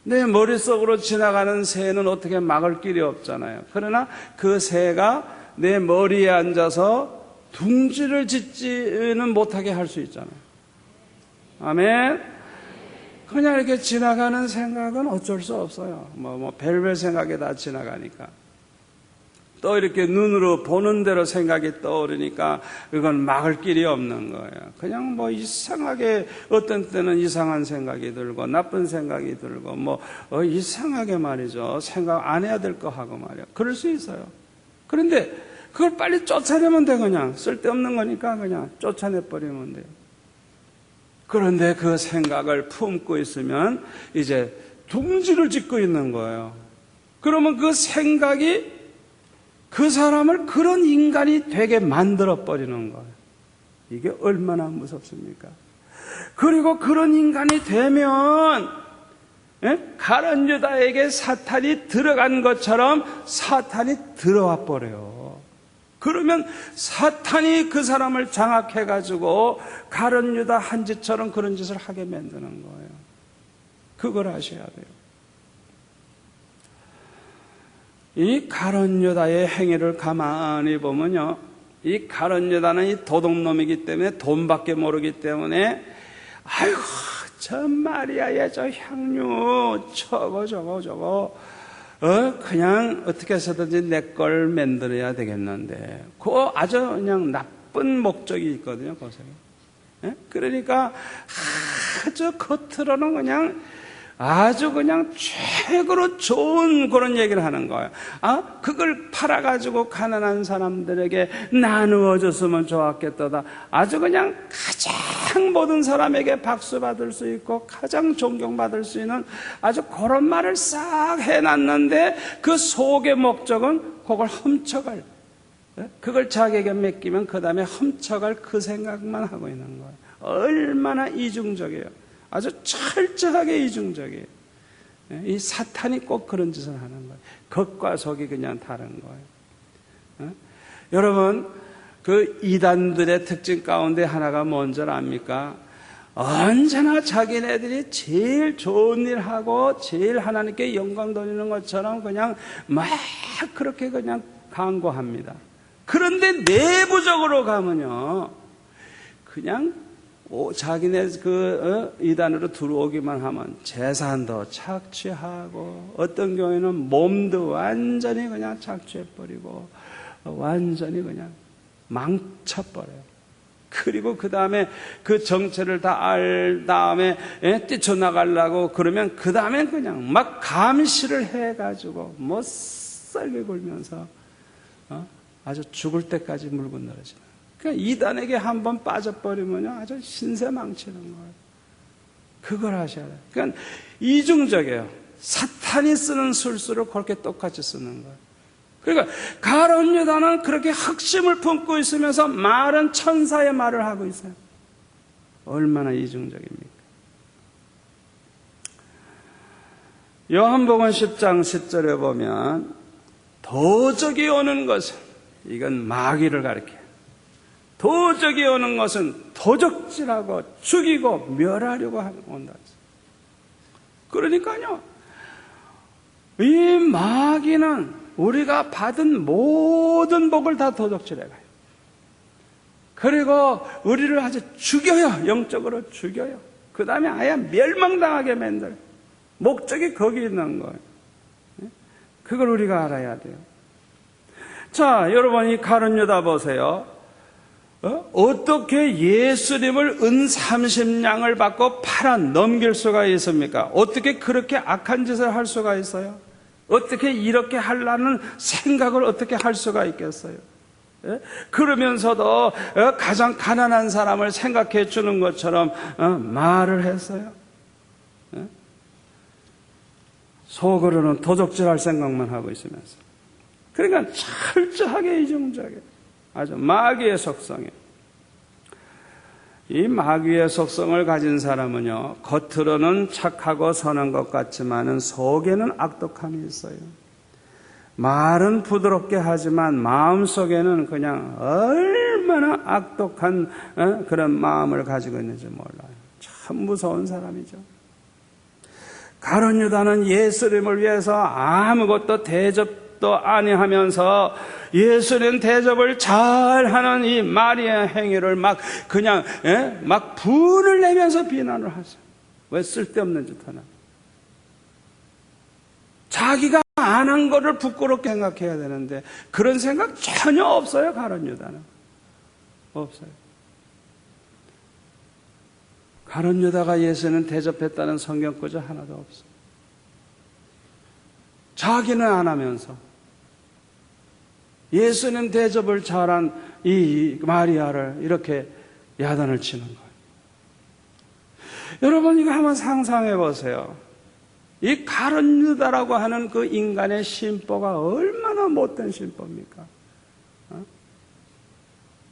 내 머릿속으로 지나가는 새는 어떻게 막을 길이 없잖아요. 그러나 그 새가 내 머리에 앉아서 둥지를 짓지는 못하게 할 수 있잖아요. 아멘. 그냥 이렇게 지나가는 생각은 어쩔 수 없어요. 별별 생각이 다 지나가니까. 또 이렇게 눈으로 보는 대로 생각이 떠오르니까 그건 막을 길이 없는 거예요. 그냥 이상하게 어떤 때는 이상한 생각이 들고 나쁜 생각이 들고 이상하게 말이죠. 생각 안 해야 될 거 하고 말이야. 그럴 수 있어요. 그런데 그걸 빨리 쫓아내면 돼. 그냥 쓸데없는 거니까 그냥 쫓아내버리면 돼요. 그런데 그 생각을 품고 있으면 이제 둥지를 짓고 있는 거예요. 그러면 그 생각이 그 사람을 그런 인간이 되게 만들어버리는 거예요. 이게 얼마나 무섭습니까? 그리고 그런 인간이 되면 가룟 유다에게 사탄이 들어간 것처럼 사탄이 들어와 버려요. 그러면 사탄이 그 사람을 장악해가지고 가룟 유다 한 짓처럼 그런 짓을 하게 만드는 거예요. 그걸 아셔야 돼요. 이 가룟 유다의 행위를 가만히 보면요, 이 가룟 유다는 이 도둑놈이기 때문에 돈밖에 모르기 때문에 아이고 저 마리아의 저 향유 저거 그냥 어떻게 해서든지 내 걸 만들어야 되겠는데 그거 아주 그냥 나쁜 목적이 있거든요. 거기에. 그러니까 아주 겉으로는 그냥 아주 그냥 최고로 좋은 그런 얘기를 하는 거예요. 그걸 팔아가지고 가난한 사람들에게 나누어줬으면 좋았겠다. 아주 그냥 가장 모든 사람에게 박수 받을 수 있고 가장 존경받을 수 있는 아주 그런 말을 싹 해놨는데 그 속의 목적은 그걸 훔쳐갈, 그걸 자기에게 맡기면 그 다음에 훔쳐갈 그 생각만 하고 있는 거예요. 얼마나 이중적이에요. 아주 철저하게 이중적이에요. 이 사탄이 꼭 그런 짓을 하는 거예요. 겉과 속이 그냥 다른 거예요. 여러분, 그 이단들의 특징 가운데 하나가 뭔지 압니까? 언제나 자기네들이 제일 좋은 일 하고 제일 하나님께 영광 돌리는 것처럼 그냥 막 그렇게 그냥 강구합니다. 그런데 내부적으로 가면요, 그냥 자기네 이단으로 들어오기만 하면 재산도 착취하고 어떤 경우에는 몸도 완전히 그냥 착취해버리고 완전히 그냥 망쳐버려요. 그리고 그 다음에 그 정체를 다 알 다음에 뛰쳐나가려고 그러면 그 다음에 그냥 막 감시를 해가지고 못살게 굴면서 아주 죽을 때까지 물고 늘어지는. 그러니까 이단에게 한번 빠져버리면 아주 신세 망치는 거예요. 그걸 하셔야 돼요. 그러니까 이중적이에요. 사탄이 쓰는 술수를 그렇게 똑같이 쓰는 거예요. 그러니까 가룟 유다는 그렇게 확심을 품고 있으면서 말은 천사의 말을 하고 있어요. 얼마나 이중적입니까? 요한복음 10장 10절에 보면 도적이 오는 것은 이건 마귀를 가리켜요. 도적이 오는 것은 도적질하고 죽이고 멸하려고 온다. 그러니까요, 이 마귀는 우리가 받은 모든 복을 다 도적질해가요. 그리고 우리를 아주 죽여요. 영적으로 죽여요. 그 다음에 아예 멸망당하게 만들어요. 목적이 거기 있는 거예요. 그걸 우리가 알아야 돼요. 자, 여러분 이 가룟 유다 보세요. 어떻게 예수님을 은 30냥을 받고 팔아 넘길 수가 있습니까? 어떻게 그렇게 악한 짓을 할 수가 있어요? 어떻게 이렇게 하려는 생각을 어떻게 할 수가 있겠어요? 그러면서도 가장 가난한 사람을 생각해 주는 것처럼 말을 했어요. 속으로는 도적질할 생각만 하고 있으면서. 그러니까 철저하게 이중적이에요. 아주 마귀의 속성이에요. 이 마귀의 속성을 가진 사람은요, 겉으로는 착하고 선한 것 같지만은 속에는 악독함이 있어요. 말은 부드럽게 하지만 마음속에는 그냥 얼마나 악독한 그런 마음을 가지고 있는지 몰라요. 참 무서운 사람이죠. 가룟 유다는 예수님을 위해서 아무것도 대접도 아니하면서 예수님 대접을 잘하는 이 마리아의 행위를 막 그냥 막 분을 내면서 비난을 하죠. 왜 쓸데없는 짓 하나. 자기가 안 한 거를 부끄럽게 생각해야 되는데 그런 생각 전혀 없어요. 가룟 유다는 없어요. 가룟 유다가 예수는 대접했다는 성경 구절 하나도 없어요. 자기는 안 하면서 예수님 대접을 잘한 이 마리아를 이렇게 야단을 치는 거예요. 여러분 이거 한번 상상해 보세요. 이 가룟 유다라고 하는 그 인간의 심보가 얼마나 못된 심보입니까?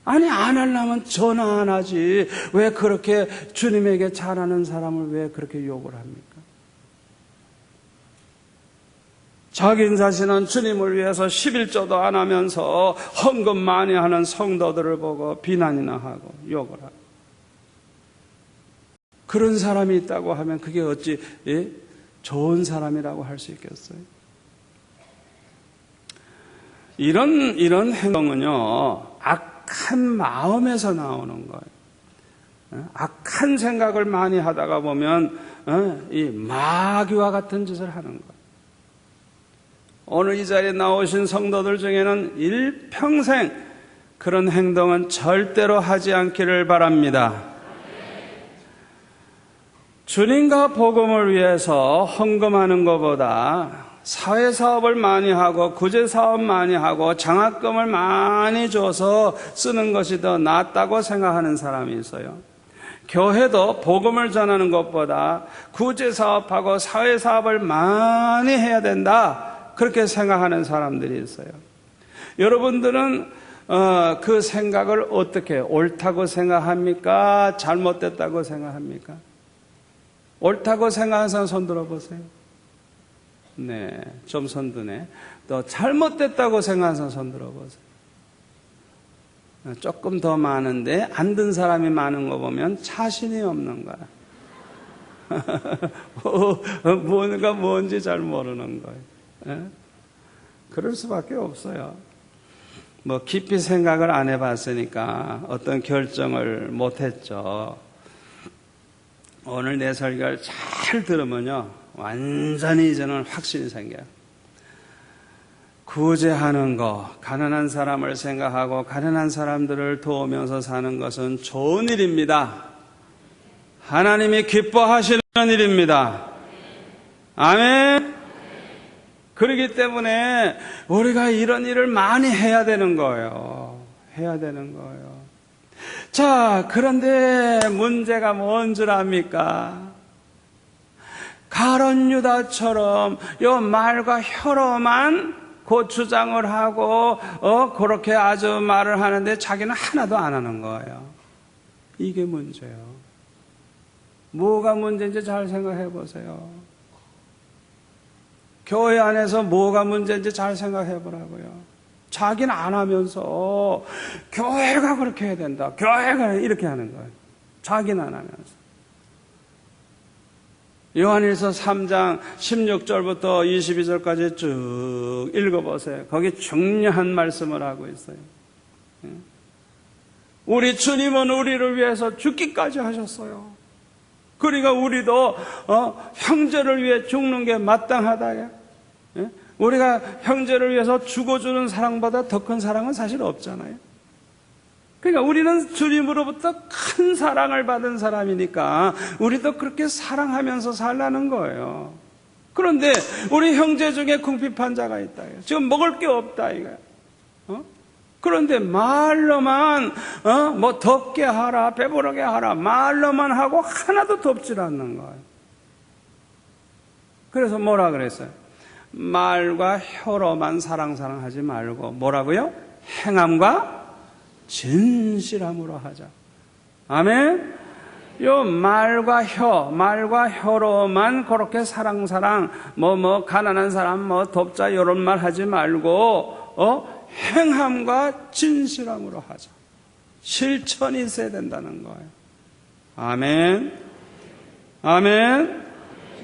아니 안 하려면 전화 안 하지 왜 그렇게 주님에게 잘하는 사람을 왜 그렇게 욕을 합니까? 자기 자신은 주님을 위해서 11조도 안 하면서 헌금 많이 하는 성도들을 보고 비난이나 하고 욕을 하고 그런 사람이 있다고 하면 그게 어찌 좋은 사람이라고 할 수 있겠어요? 이런 행동은요 악한 마음에서 나오는 거예요. 악한 생각을 많이 하다가 보면 이 마귀와 같은 짓을 하는 거예요. 오늘 이 자리에 나오신 성도들 중에는 일평생 그런 행동은 절대로 하지 않기를 바랍니다. 주님과 복음을 위해서 헌금하는 것보다 사회사업을 많이 하고 구제사업 많이 하고 장학금을 많이 줘서 쓰는 것이 더 낫다고 생각하는 사람이 있어요. 교회도 복음을 전하는 것보다 구제사업하고 사회사업을 많이 해야 된다 그렇게 생각하는 사람들이 있어요. 여러분들은 그 생각을 어떻게 옳다고 생각합니까? 잘못됐다고 생각합니까? 옳다고 생각하는 사람 손 들어보세요. 네, 좀 손 드네. 또 잘못됐다고 생각하는 사람 손 들어보세요. 조금 더 많은데 안 든 사람이 많은 거 보면 자신이 없는 거야. 뭔가 뭔지 잘 모르는 거예요. 그럴 수밖에 없어요. 뭐 깊이 생각을 안 해봤으니까 어떤 결정을 못했죠. 오늘 내 설교를 잘 들으면요 완전히 이제는 확신이 생겨요. 구제하는 거, 가난한 사람을 생각하고 가난한 사람들을 도우면서 사는 것은 좋은 일입니다. 하나님이 기뻐하시는 일입니다. 아멘. 그렇기 때문에 우리가 이런 일을 많이 해야 되는 거예요. 해야 되는 거예요. 자, 그런데 문제가 뭔 줄 압니까? 가룟 유다처럼 요 말과 혀로만 고추장을 하고 그렇게 아주 말을 하는데 자기는 하나도 안 하는 거예요. 이게 문제예요. 뭐가 문제인지 잘 생각해 보세요. 교회 안에서 뭐가 문제인지 잘 생각해 보라고요. 자기는 안 하면서 교회가 그렇게 해야 된다. 교회가 이렇게 하는 거예요. 자기는 안 하면서. 요한일서 3장 16절부터 22절까지 쭉 읽어보세요. 거기 중요한 말씀을 하고 있어요. 우리 주님은 우리를 위해서 죽기까지 하셨어요. 그러니까 우리도 형제를 위해 죽는 게 마땅하다. 우리가 형제를 위해서 죽어주는 사랑보다 더 큰 사랑은 사실 없잖아요. 그러니까 우리는 주님으로부터 큰 사랑을 받은 사람이니까 우리도 그렇게 사랑하면서 살라는 거예요. 그런데 우리 형제 중에 궁핍한 자가 있다. 지금 먹을 게 없다 이거야. 그런데 말로만 뭐 덥게 하라, 배부르게 하라 말로만 하고 하나도 덥질 않는 거예요. 그래서 뭐라 그랬어요? 말과 혀로만 사랑하지 말고 뭐라고요? 행함과 진실함으로 하자. 아멘? 요 말과 혀로만 그렇게 사랑, 가난한 사람, 돕자, 요런 말 하지 말고, 행함과 진실함으로 하자. 실천이 있어야 된다는 거예요. 아멘. 아멘.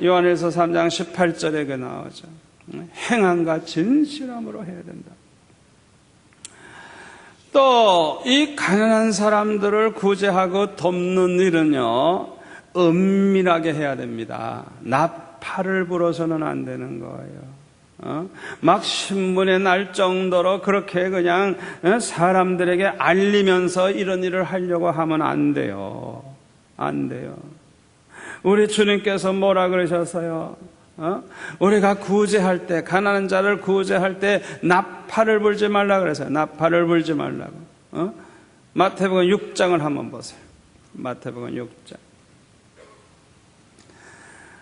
요한일서 3장 18절에 그 나오죠. 행함과 진실함으로 해야 된다. 또 이 가난한 사람들을 구제하고 돕는 일은요, 은밀하게 해야 됩니다. 나팔을 불어서는 안 되는 거예요. 막 신문에 날 정도로 그렇게 그냥 사람들에게 알리면서 이런 일을 하려고 하면 안 돼요. 안 돼요. 우리 주님께서 뭐라 그러셨어요? 우리가 구제할 때, 가난한 자를 구제할 때 나팔을 불지 말라 그랬어요. 나팔을 불지 말라고. 마태복음 6장을 한번 보세요. 마태복음 6장.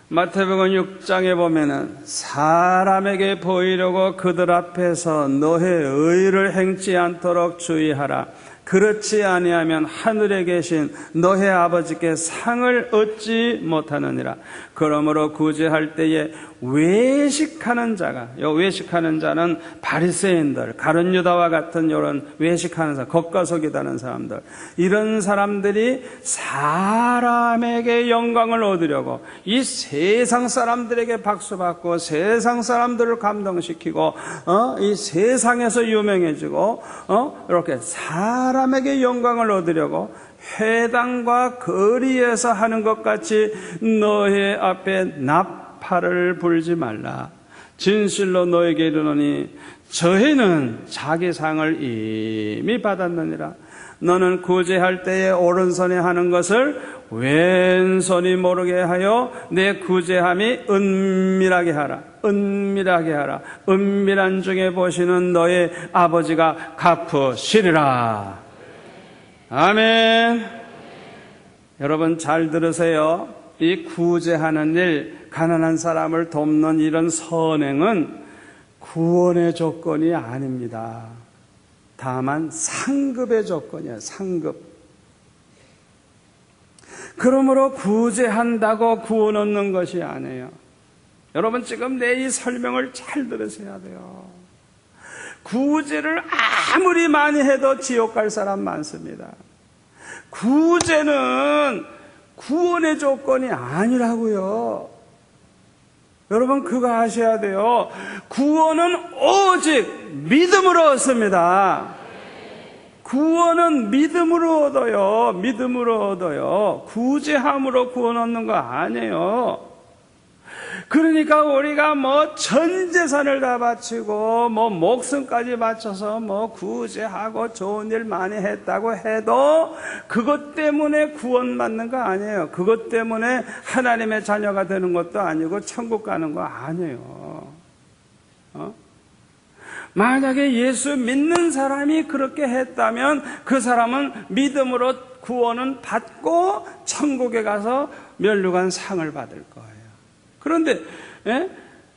마태복음 6장에 보면은 사람에게 보이려고 그들 앞에서 너의 의를 행치 않도록 주의하라. 그렇지 아니하면 하늘에 계신 너의 아버지께 상을 얻지 못하느니라. 그러므로 구제할 때에 외식하는 자가, 요 외식하는 자는 바리새인들, 가룟 유다와 같은 이런 외식하는 사람, 겉과 속이 다른 사람들, 이런 사람들이 사람에게 영광을 얻으려고 이 세상 사람들에게 박수받고 세상 사람들을 감동시키고 이 세상에서 유명해지고 이렇게 사람에게 영광을 얻으려고 회당과 거리에서 하는 것 같이 너의 앞에 나팔을 불지 말라. 진실로 너에게 이르노니 저희는 자기 상을 이미 받았느니라. 너는 구제할 때에 오른손에 하는 것을 왼손이 모르게 하여 내 구제함이 은밀하게 하라. 은밀하게 하라. 은밀한 중에 보시는 너의 아버지가 갚으시리라. 아멘. 여러분 잘 들으세요. 이 구제하는 일, 가난한 사람을 돕는 이런 선행은 구원의 조건이 아닙니다. 다만 상급의 조건이에요. 상급. 그러므로 구제한다고 구원 얻는 것이 아니에요. 여러분 지금 내 이 설명을 잘 들으셔야 돼요. 구제를 아무리 많이 해도 지옥 갈 사람 많습니다. 구제는 구원의 조건이 아니라고요. 여러분 그거 아셔야 돼요. 구원은 오직 믿음으로 얻습니다. 구원은 믿음으로 얻어요. 믿음으로 얻어요. 구제함으로 구원 얻는 거 아니에요. 그러니까 우리가 전 재산을 다 바치고 목숨까지 바쳐서 구제하고 좋은 일 많이 했다고 해도 그것 때문에 구원받는 거 아니에요. 그것 때문에 하나님의 자녀가 되는 것도 아니고 천국 가는 거 아니에요. 만약에 예수 믿는 사람이 그렇게 했다면 그 사람은 믿음으로 구원은 받고 천국에 가서 면류관 상을 받을 거예요. 그런데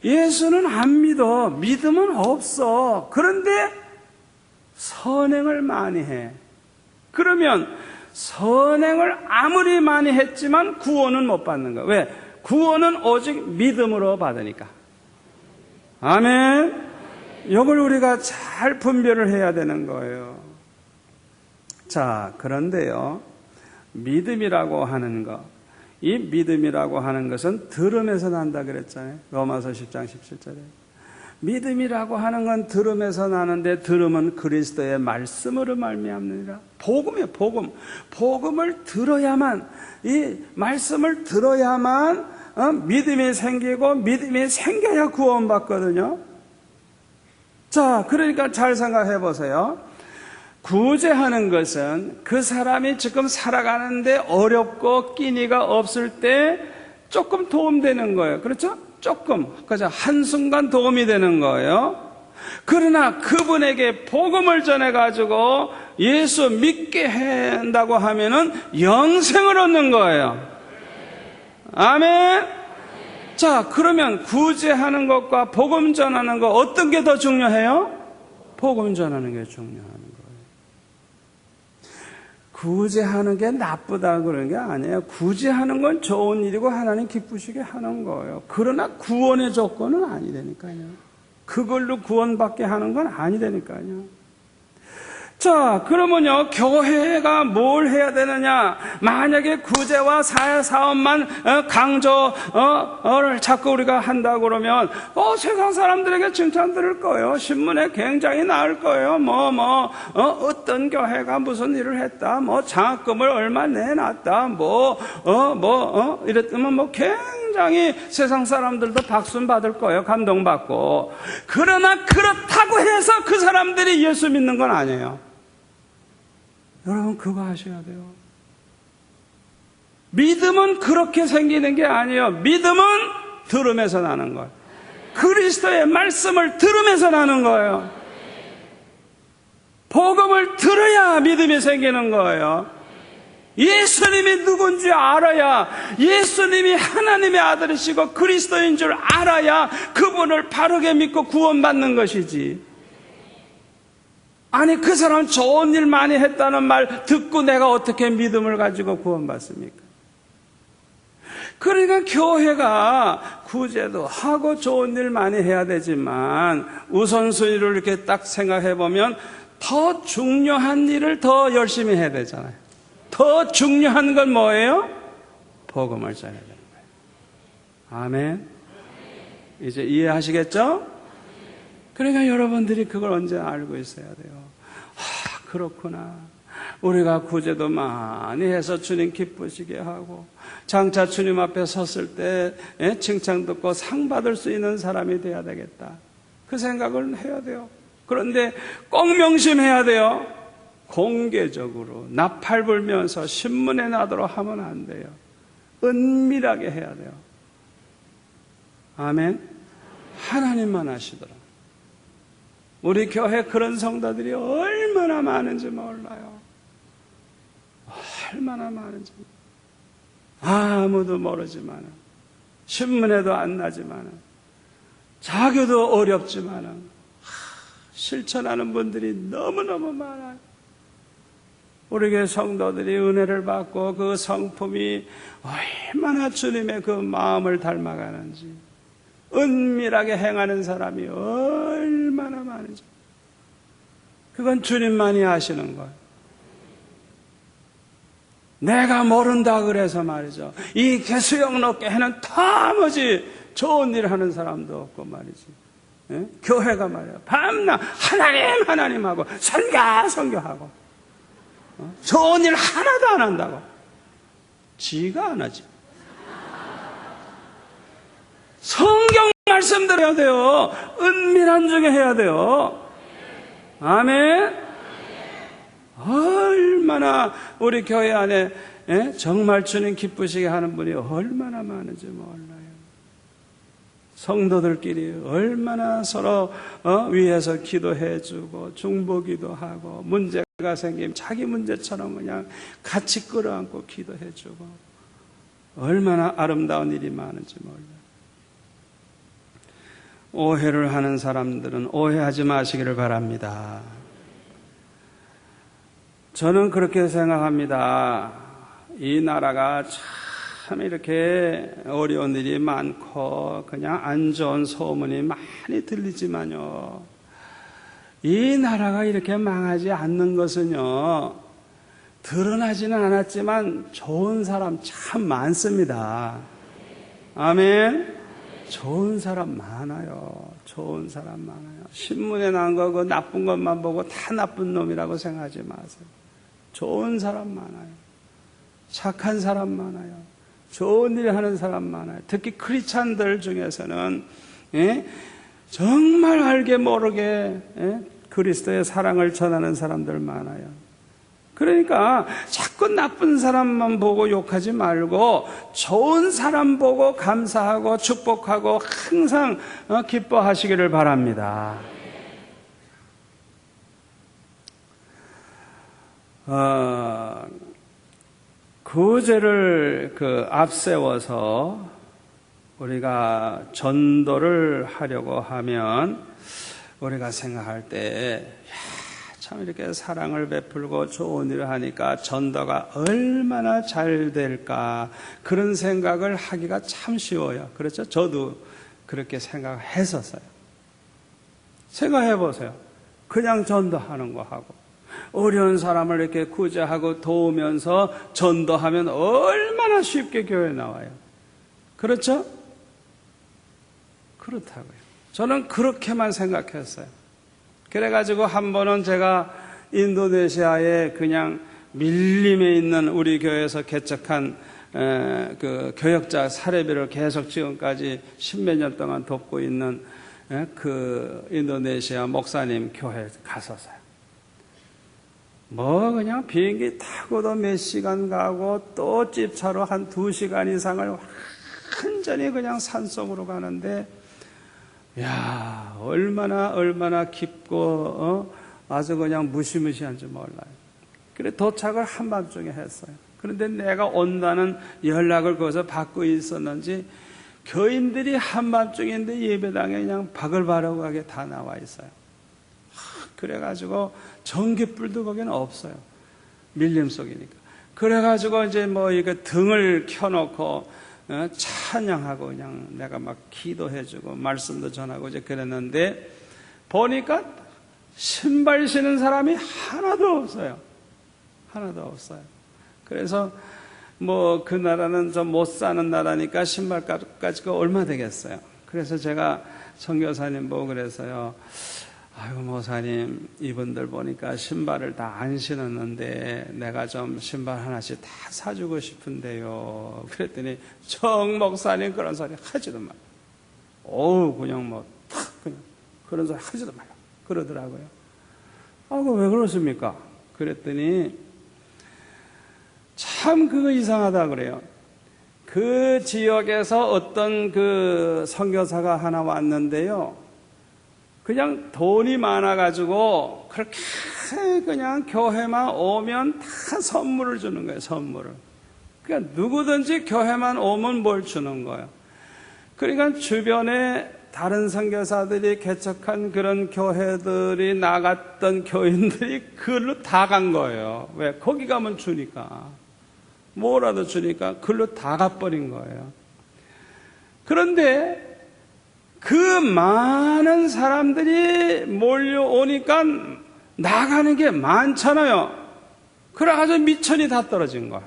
예수는 안 믿어. 믿음은 없어. 그런데 선행을 많이 해. 그러면 선행을 아무리 많이 했지만 구원은 못 받는 거야. 왜? 구원은 오직 믿음으로 받으니까. 아멘. 이걸 우리가 잘 분별을 해야 되는 거예요. 자, 그런데요, 믿음이라고 하는 거, 이 믿음이라고 하는 것은 들음에서 난다 그랬잖아요. 로마서 10장 17절에. 믿음이라고 하는 건 들음에서 나는데 들음은 그리스도의 말씀으로 말미암느니라. 복음이에요. 복음. 복음을 들어야만, 이 말씀을 들어야만 믿음이 생기고 믿음이 생겨야 구원받거든요. 자, 그러니까 잘 생각해 보세요. 구제하는 것은 그 사람이 지금 살아가는데 어렵고 끼니가 없을 때 조금 도움되는 거예요. 그렇죠? 조금. 그죠? 한순간 도움이 되는 거예요. 그러나 그분에게 복음을 전해가지고 예수 믿게 한다고 하면은 영생을 얻는 거예요. 아멘. 자, 그러면 구제하는 것과 복음 전하는 것 어떤 게 더 중요해요? 복음 전하는 게 중요한 거예요. 구제하는 게 나쁘다 그러는 게 아니에요. 구제하는 건 좋은 일이고 하나님 기쁘시게 하는 거예요. 그러나 구원의 조건은 아니라니까요. 그걸로 구원받게 하는 건 아니라니까요. 자, 그러면요, 교회가 뭘 해야 되느냐? 만약에 구제와 사회사업만 강조를 자꾸 우리가 한다 그러면, 세상 사람들에게 칭찬 들을 거예요. 신문에 굉장히 나올 거예요. 어떤 교회가 무슨 일을 했다. 장학금을 얼마 내놨다. 이랬더니 굉장히 세상 사람들도 박수 받을 거예요. 감동받고. 그러나 그렇다고 해서 그 사람들이 예수 믿는 건 아니에요. 여러분 그거 아셔야 돼요. 믿음은 그렇게 생기는 게 아니에요. 믿음은 들음에서 나는 거예요. 그리스도의 말씀을 들으면서 나는 거예요. 복음을 들어야 믿음이 생기는 거예요. 예수님이 누군지 알아야, 예수님이 하나님의 아들이시고 그리스도인 줄 알아야 그분을 바르게 믿고 구원받는 것이지. 아니 그 사람 좋은 일 많이 했다는 말 듣고 내가 어떻게 믿음을 가지고 구원받습니까? 그러니까 교회가 구제도 하고 좋은 일 많이 해야 되지만 우선순위를 이렇게 딱 생각해 보면 더 중요한 일을 더 열심히 해야 되잖아요. 더 중요한 건 뭐예요? 복음을 전해야 되는 거예요. 아멘. 이제 이해하시겠죠? 그러니까 여러분들이 그걸 언제나 알고 있어야 돼요. 그렇구나. 우리가 구제도 많이 해서 주님 기쁘시게 하고 장차 주님 앞에 섰을 때 칭찬 듣고 상 받을 수 있는 사람이 돼야 되겠다. 그 생각을 해야 돼요. 그런데 꼭 명심해야 돼요. 공개적으로 나팔 불면서 신문에 나도록 하면 안 돼요. 은밀하게 해야 돼요. 아멘. 하나님만 아시더라. 우리 교회 그런 성도들이 얼마나 많은지 몰라요. 얼마나 많은지. 아무도 모르지만, 신문에도 안 나지만, 자기도 어렵지만, 실천하는 분들이 너무너무 많아요. 우리 교회 성도들이 은혜를 받고 그 성품이 얼마나 주님의 그 마음을 닮아가는지, 은밀하게 행하는 사람이 얼마나 많은지 그건 주님만이 아시는 거예요. 내가 모른다 그래서 말이죠. 이 개수영롭게는 터무지 좋은 일 하는 사람도 없고 말이지. 교회가 말이야 밤낮 하나님하고 설교하고 좋은 일 하나도 안 한다고. 지가 안 하지. 성경 말씀 들어야 돼요. 은밀한 중에 해야 돼요. 아멘. 얼마나 우리 교회 안에 정말 주님 기쁘시게 하는 분이 얼마나 많은지 몰라요. 성도들끼리 얼마나 서로 위에서 기도해주고 중보기도 하고 문제가 생기면 자기 문제처럼 그냥 같이 끌어안고 기도해주고 얼마나 아름다운 일이 많은지 몰라요. 오해를 하는 사람들은 오해하지 마시기를 바랍니다. 저는 그렇게 생각합니다. 이 나라가 참 이렇게 어려운 일이 많고 그냥 안 좋은 소문이 많이 들리지만요. 이 나라가 이렇게 망하지 않는 것은요. 드러나지는 않았지만 좋은 사람 참 많습니다. 아멘. 좋은 사람 많아요. 좋은 사람 많아요. 신문에 난 거 그 나쁜 것만 보고 다 나쁜 놈이라고 생각하지 마세요. 좋은 사람 많아요. 착한 사람 많아요. 좋은 일 하는 사람 많아요. 특히 크리스찬들 중에서는 정말 알게 모르게 그리스도의 사랑을 전하는 사람들 많아요. 그러니까 자꾸 나쁜 사람만 보고 욕하지 말고 좋은 사람 보고 감사하고 축복하고 항상 기뻐하시기를 바랍니다. 구제를 앞세워서 우리가 전도를 하려고 하면 우리가 생각할 때 참 이렇게 사랑을 베풀고 좋은 일을 하니까 전도가 얼마나 잘 될까, 그런 생각을 하기가 참 쉬워요. 그렇죠? 저도 그렇게 생각했었어요. 생각해 보세요. 그냥 전도하는 거 하고 어려운 사람을 이렇게 구제하고 도우면서 전도하면 얼마나 쉽게 교회에 나와요. 그렇죠? 그렇다고요. 저는 그렇게만 생각했어요. 그래가지고 한 번은 제가 인도네시아에 그냥 밀림에 있는 우리 교회에서 개척한 그 교역자 사례비를 계속 지금까지 십몇 년 동안 돕고 있는 그 인도네시아 목사님 교회에 갔었어요. 뭐 그냥 비행기 타고도 몇 시간 가고 또 집차로 한 2시간 이상을 완전히 그냥 산속으로 가는데, 야, 얼마나 깊고 아주 그냥 무시무시한 줄 몰라요. 그래 도착을 한밤중에 했어요. 그런데 내가 온다는 연락을 거기서 받고 있었는지 교인들이 한밤중인데 예배당에 그냥 바글바글하게 다 나와 있어요. 그래가지고 전깃불도 거기는 없어요. 밀림 속이니까. 그래가지고 이제 뭐 이거 등을 켜놓고 찬양하고 그냥 내가 막 기도해주고 말씀도 전하고 이제 그랬는데, 보니까 신발 신은 사람이 하나도 없어요. 하나도 없어요. 그래서 뭐 그 나라는 좀 못 사는 나라니까 신발값까지가 얼마 되겠어요. 그래서 제가 선교사님 보고 그래서요, 아이고 목사님, 이분들 보니까 신발을 다 안 신었는데 내가 좀 신발 하나씩 다 사주고 싶은데요. 그랬더니 정 목사님 그런 소리 하지도 말고, 어우 그냥 뭐 탁 그냥 그런 소리 하지도 말고 그러더라고요. 아이고 왜 그러십니까? 그랬더니 참 그거 이상하다 그래요. 그 지역에서 어떤 그 선교사가 하나 왔는데요, 그냥 돈이 많아가지고 그렇게 그냥 교회만 오면 다 선물을 주는 거예요. 선물을. 그러니까 누구든지 교회만 오면 뭘 주는 거예요. 그러니까 주변에 다른 선교사들이 개척한 그런 교회들이 나갔던 교인들이 그걸로 다 간 거예요. 왜? 거기 가면 주니까. 뭐라도 주니까 그걸로 다 가버린 거예요. 그런데 그 많은 사람들이 몰려오니까 나가는 게 많잖아요. 그래가지고 미천이 다 떨어진 거예요.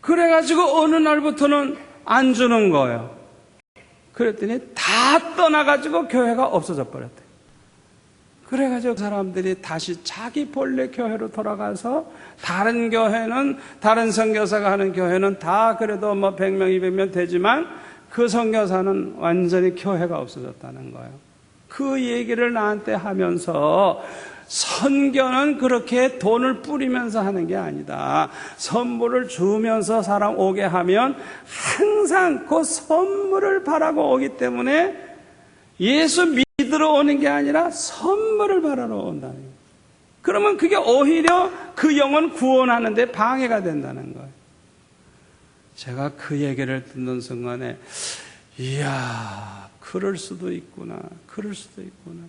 그래가지고 어느 날부터는 안 주는 거예요. 그랬더니 다 떠나가지고 교회가 없어져 버렸대요. 그래가지고 사람들이 다시 자기 본래 교회로 돌아가서, 다른 교회는, 다른 선교사가 하는 교회는 다 그래도 뭐 100명, 200명 되지만 그 선교사는 완전히 교회가 없어졌다는 거예요. 그 얘기를 나한테 하면서, 선교는 그렇게 돈을 뿌리면서 하는 게 아니다. 선물을 주면서 사람 오게 하면 항상 그 선물을 바라고 오기 때문에 예수 믿으러 오는 게 아니라 선물을 바라러 온다는 거예요. 그러면 그게 오히려 그 영혼 구원하는 데 방해가 된다는 거예요. 제가 그 얘기를 듣는 순간에, 이야, 그럴 수도 있구나. 그럴 수도 있구나.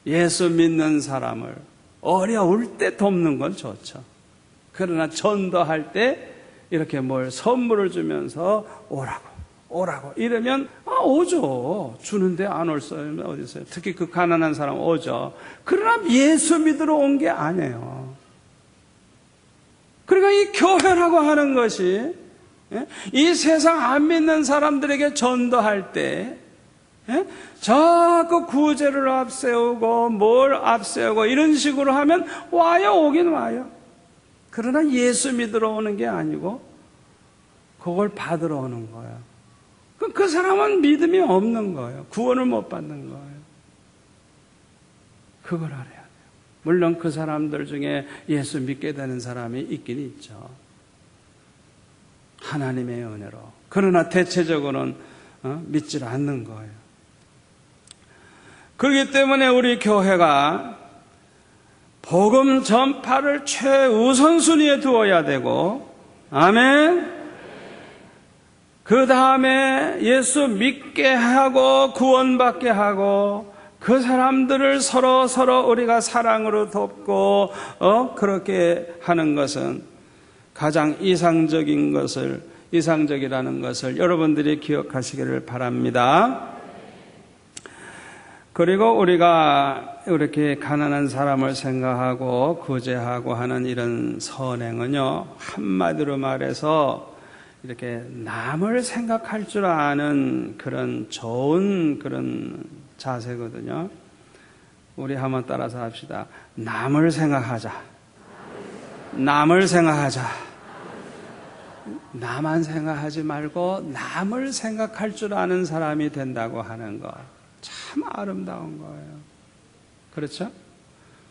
예수 믿는 사람을 어려울 때 돕는 건 좋죠. 그러나 전도할 때 이렇게 뭘 선물을 주면서 오라고 이러면 오죠. 주는데 안 올 사람이 어디 있어요? 특히 그 가난한 사람 오죠. 그러나 예수 믿으러 온 게 아니에요. 그러니까 이 교회라고 하는 것이, 이 세상 안 믿는 사람들에게 전도할 때 자꾸 구제를 앞세우고 뭘 앞세우고 이런 식으로 하면 와요. 오긴 와요. 그러나 예수 믿으러 오는 게 아니고 그걸 받으러 오는 거예요. 그 사람은 믿음이 없는 거예요. 구원을 못 받는 거예요. 그걸 알아야 돼요. 물론 그 사람들 중에 예수 믿게 되는 사람이 있긴 있죠. 하나님의 은혜로. 그러나 대체적으로는 믿질 않는 거예요. 그렇기 때문에 우리 교회가 복음 전파를 최우선순위에 두어야 되고, 아멘. 그 다음에 예수 믿게 하고 구원받게 하고 그 사람들을 서로 우리가 사랑으로 돕고 그렇게 하는 것은 가장 이상적이라는 것을 여러분들이 기억하시기를 바랍니다. 그리고 우리가 이렇게 가난한 사람을 생각하고 구제하고 하는 이런 선행은요, 한마디로 말해서 이렇게 남을 생각할 줄 아는 그런 좋은 그런 자세거든요. 우리 한번 따라서 합시다. 남을 생각하자. 남을 생각하자. 나만 생각하지 말고 남을 생각할 줄 아는 사람이 된다고 하는 거. 참 아름다운 거예요. 그렇죠?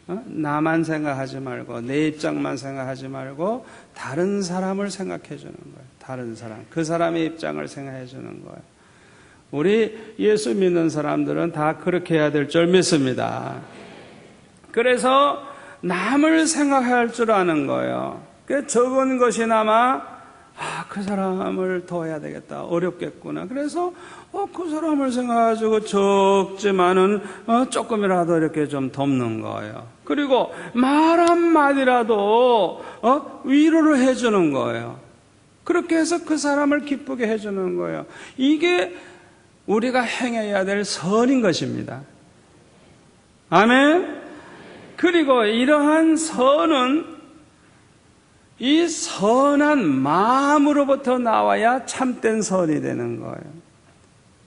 나만 생각하지 말고 내 입장만 생각하지 말고 다른 사람을 생각해 주는 거예요. 다른 사람, 그 사람의 입장을 생각해 주는 거예요. 우리 예수 믿는 사람들은 다 그렇게 해야 될 줄 믿습니다. 그래서 남을 생각할 줄 아는 거예요. 그 적은 것이나마 그 사람을 도와야 되겠다. 어렵겠구나. 그래서 그 사람을 생각해가지고 적지만은 조금이라도 이렇게 좀 돕는 거예요. 그리고 말 한마디라도 위로를 해주는 거예요. 그렇게 해서 그 사람을 기쁘게 해주는 거예요. 이게 우리가 행해야 될 선인 것입니다. 아멘. 그리고 이러한 선은 이 선한 마음으로부터 나와야 참된 선이 되는 거예요.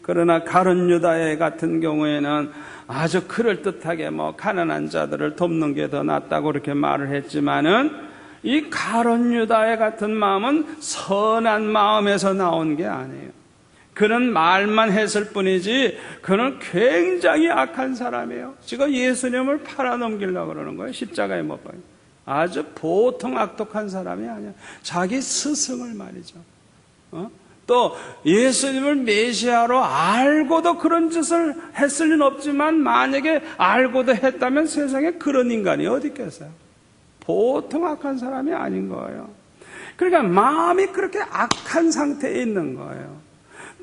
그러나 가룟 유다의 같은 경우에는 아주 그럴듯하게 가난한 자들을 돕는 게 더 낫다고 그렇게 말을 했지만은 이 가룟 유다의 같은 마음은 선한 마음에서 나온 게 아니에요. 그는 말만 했을 뿐이지 그는 굉장히 악한 사람이에요. 지금 예수님을 팔아넘기려고 그러는 거예요. 십자가에 못 박혀. 아주 보통 악독한 사람이 아니야. 자기 스승을 말이죠. 또 예수님을 메시아로 알고도 그런 짓을 했을 리는 없지만 만약에 알고도 했다면 세상에 그런 인간이 어디 있겠어요. 보통 악한 사람이 아닌 거예요. 그러니까 마음이 그렇게 악한 상태에 있는 거예요.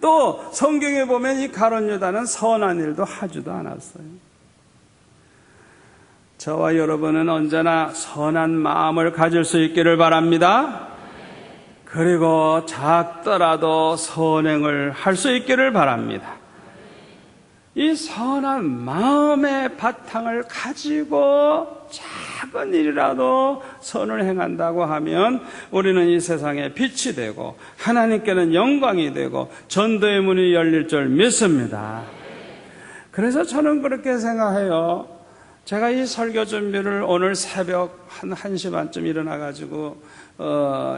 또 성경에 보면 이 가룟 유다는 선한 일도 하지도 않았어요. 저와 여러분은 언제나 선한 마음을 가질 수 있기를 바랍니다. 그리고 작더라도 선행을 할 수 있기를 바랍니다. 이 선한 마음의 바탕을 가지고 작은 일이라도 선을 행한다고 하면 우리는 이 세상에 빛이 되고 하나님께는 영광이 되고 전도의 문이 열릴 줄 믿습니다. 그래서 저는 그렇게 생각해요. 제가 이 설교 준비를 오늘 새벽 한 1시 반쯤 일어나가지고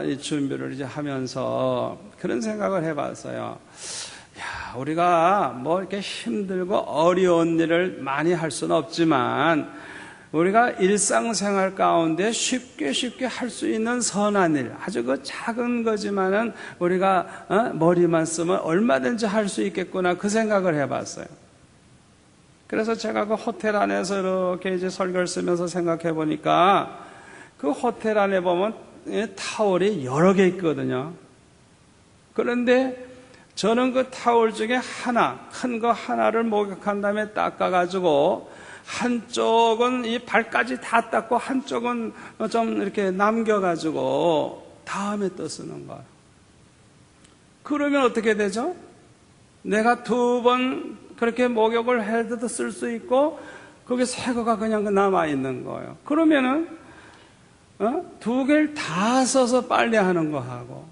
이 준비를 이제 하면서 그런 생각을 해봤어요. 야, 우리가 이렇게 힘들고 어려운 일을 많이 할 수는 없지만 우리가 일상생활 가운데 쉽게 할 수 있는 선한 일, 아주 그 작은 거지만은 우리가 머리만 쓰면 얼마든지 할 수 있겠구나 그 생각을 해봤어요. 그래서 제가 그 호텔 안에서 이렇게 이제 설교를 쓰면서 생각해 보니까 그 호텔 안에 보면 타월이 여러 개 있거든요. 그런데 저는 그 타월 중에 큰 거 하나를 목욕한 다음에 닦아가지고 한쪽은 이 발까지 다 닦고 한쪽은 좀 이렇게 남겨가지고 다음에 또 쓰는 거예요. 그러면 어떻게 되죠? 내가 2번 그렇게 목욕을 해도 쓸 수 있고 거기 새 거가 그냥 남아있는 거예요. 그러면은 2개를 다 써서 빨래하는 거하고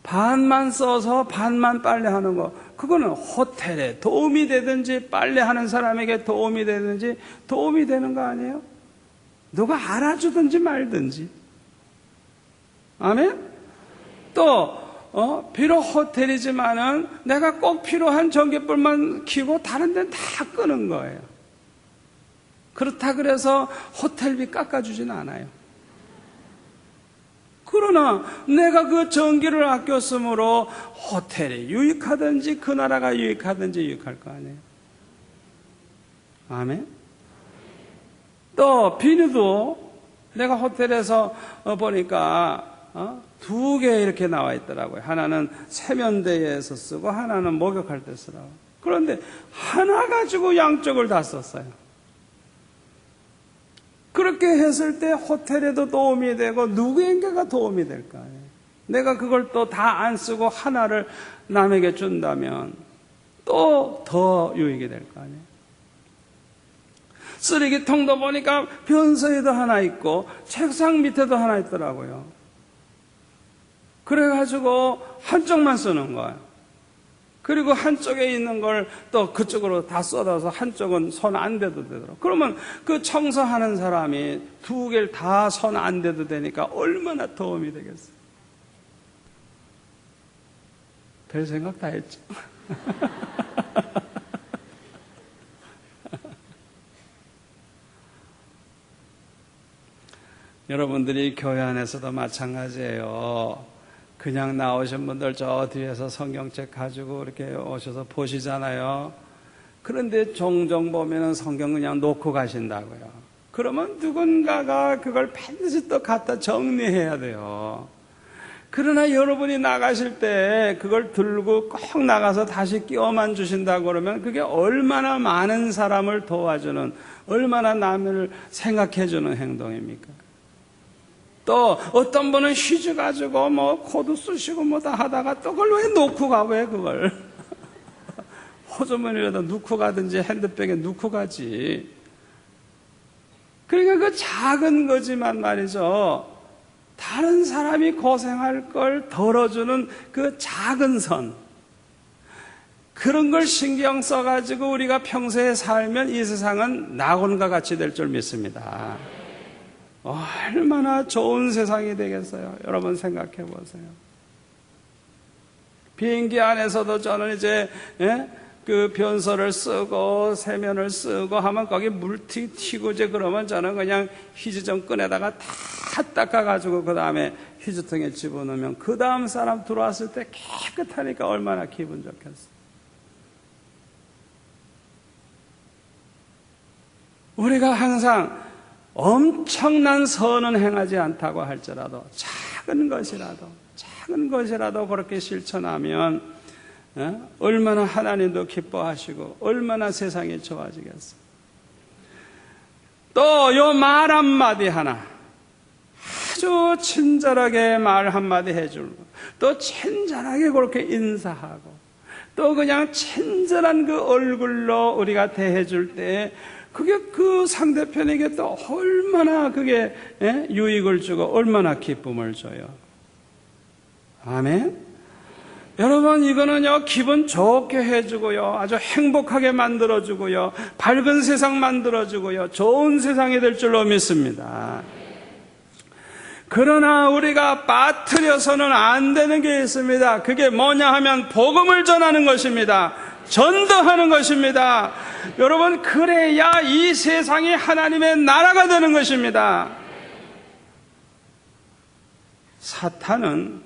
반만 써서 반만 빨래하는 거, 그거는 호텔에 도움이 되든지 빨래하는 사람에게 도움이 되든지 도움이 되는 거 아니에요? 누가 알아주든지 말든지. 아멘? 또 비록 호텔이지만은 내가 꼭 필요한 전기불만 켜고 다른 데는 다 끄는 거예요. 그렇다 그래서 호텔비 깎아주진 않아요. 그러나 내가 그 전기를 아껴 쓰므로 호텔이 유익하든지 그 나라가 유익하든지 유익할 거 아니에요. 아멘? 또 비누도 내가 호텔에서 보니까 2개 이렇게 나와 있더라고요. 하나는 세면대에서 쓰고 하나는 목욕할 때 쓰라고. 그런데 하나 가지고 양쪽을 다 썼어요. 그렇게 했을 때 호텔에도 도움이 되고 누구에게가 도움이 될 거 아니에요. 내가 그걸 또 다 안 쓰고 하나를 남에게 준다면 또 더 유익이 될 거 아니에요. 쓰레기통도 보니까 변소에도 하나 있고 책상 밑에도 하나 있더라고요. 그래가지고 한쪽만 쓰는 거예요. 그리고 한쪽에 있는 걸 또 그쪽으로 다 쏟아서 한쪽은 손 안 대도 되더라고요. 그러면 그 청소하는 사람이 두 개를 다 손 안 대도 되니까 얼마나 도움이 되겠어요. 별 생각 다 했죠. 여러분들이 교회 안에서도 마찬가지예요. 그냥 나오신 분들 저 뒤에서 성경책 가지고 이렇게 오셔서 보시잖아요. 그런데 종종 보면은 성경 그냥 놓고 가신다고요. 그러면 누군가가 그걸 반드시 또 갖다 정리해야 돼요. 그러나 여러분이 나가실 때 그걸 들고 꼭 나가서 다시 끼워만 주신다고 그러면 그게 얼마나 많은 사람을 도와주는, 얼마나 남을 생각해주는 행동입니까? 또 어떤 분은 휴지 가지고 뭐 코도 쑤시고 뭐 다 하다가 또 그걸 왜 놓고 가? 왜 그걸? 호주머니에다 넣고 가든지 핸드백에 넣고 가지. 그러니까 그 작은 거지만 말이죠. 다른 사람이 고생할 걸 덜어주는 그 작은 선. 그런 걸 신경 써가지고 우리가 평소에 살면 이 세상은 낙원과 같이 될 줄 믿습니다. 얼마나 좋은 세상이 되겠어요. 여러분 생각해 보세요. 비행기 안에서도 저는 이제 그 변소를 쓰고 세면을 쓰고 하면 거기 물티 튀고 이제 그러면 저는 그냥 휴지통 꺼내다가 다 닦아가지고 그 다음에 휴지통에 집어넣으면 그 다음 사람 들어왔을 때 깨끗하니까 얼마나 기분 좋겠어요. 우리가 항상 엄청난 선은 행하지 않다고 할지라도 작은 것이라도 그렇게 실천하면 얼마나 하나님도 기뻐하시고 얼마나 세상이 좋아지겠어요. 또 요 말 한마디 하나 아주 친절하게 말 한마디 해주고 또 친절하게 그렇게 인사하고 또 그냥 친절한 그 얼굴로 우리가 대해줄 때 그게 그 상대편에게 또 얼마나 그게 유익을 주고 얼마나 기쁨을 줘요. 아멘. 여러분 이거는요 기분 좋게 해주고요 아주 행복하게 만들어주고요 밝은 세상 만들어주고요 좋은 세상이 될 줄로 믿습니다. 그러나 우리가 빠뜨려서는 안 되는 게 있습니다. 그게 뭐냐 하면 복음을 전하는 것입니다. 전도하는 것입니다. 여러분 그래야 이 세상이 하나님의 나라가 되는 것입니다. 사탄은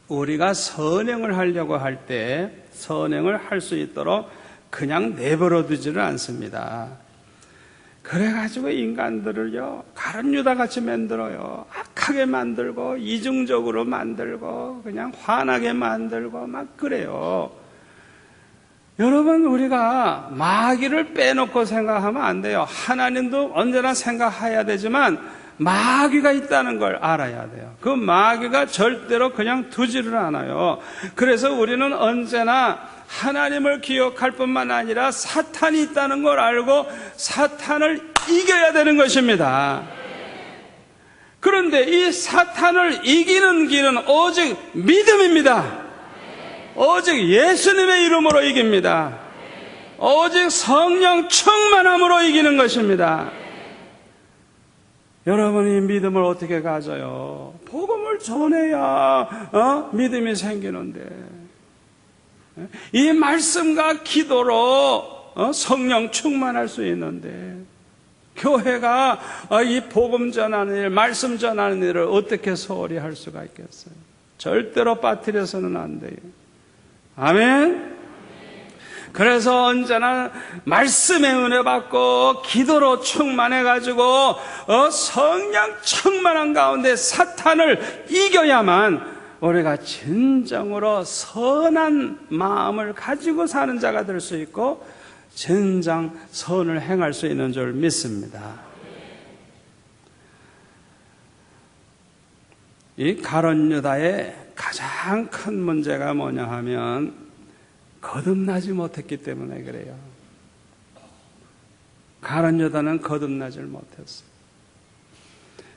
우리가 선행을 하려고 할 때 선행을 할 수 있도록 그냥 내버려 두지를 않습니다. 그래가지고 인간들을요 가룟유다같이 만들어요. 악하게 만들고 이중적으로 만들고 그냥 화나게 만들고 막 그래요. 여러분 우리가 마귀를 빼놓고 생각하면 안 돼요. 하나님도 언제나 생각해야 되지만 마귀가 있다는 걸 알아야 돼요. 그 마귀가 절대로 그냥 두지를 않아요. 그래서 우리는 언제나 하나님을 기억할 뿐만 아니라 사탄이 있다는 걸 알고 사탄을 이겨야 되는 것입니다. 그런데 이 사탄을 이기는 길은 오직 믿음입니다. 오직 예수님의 이름으로 이깁니다. 오직 성령 충만함으로 이기는 것입니다. 여러분이 믿음을 어떻게 가져요? 복음을 전해야 믿음이 생기는데 이 말씀과 기도로 성령 충만할 수 있는데 교회가 이 복음 전하는 일, 말씀 전하는 일을 어떻게 소홀히 할 수가 있겠어요? 절대로 빠뜨려서는 안 돼요. 아멘. 그래서 언제나 말씀의 은혜 받고 기도로 충만해가지고 성령 충만한 가운데 사탄을 이겨야만 우리가 진정으로 선한 마음을 가지고 사는 자가 될 수 있고 진정 선을 행할 수 있는 줄 믿습니다. 이 가룟 유다의 가장 큰 문제가 뭐냐 하면 거듭나지 못했기 때문에 그래요. 가룟 유다는 거듭나질 못했어요.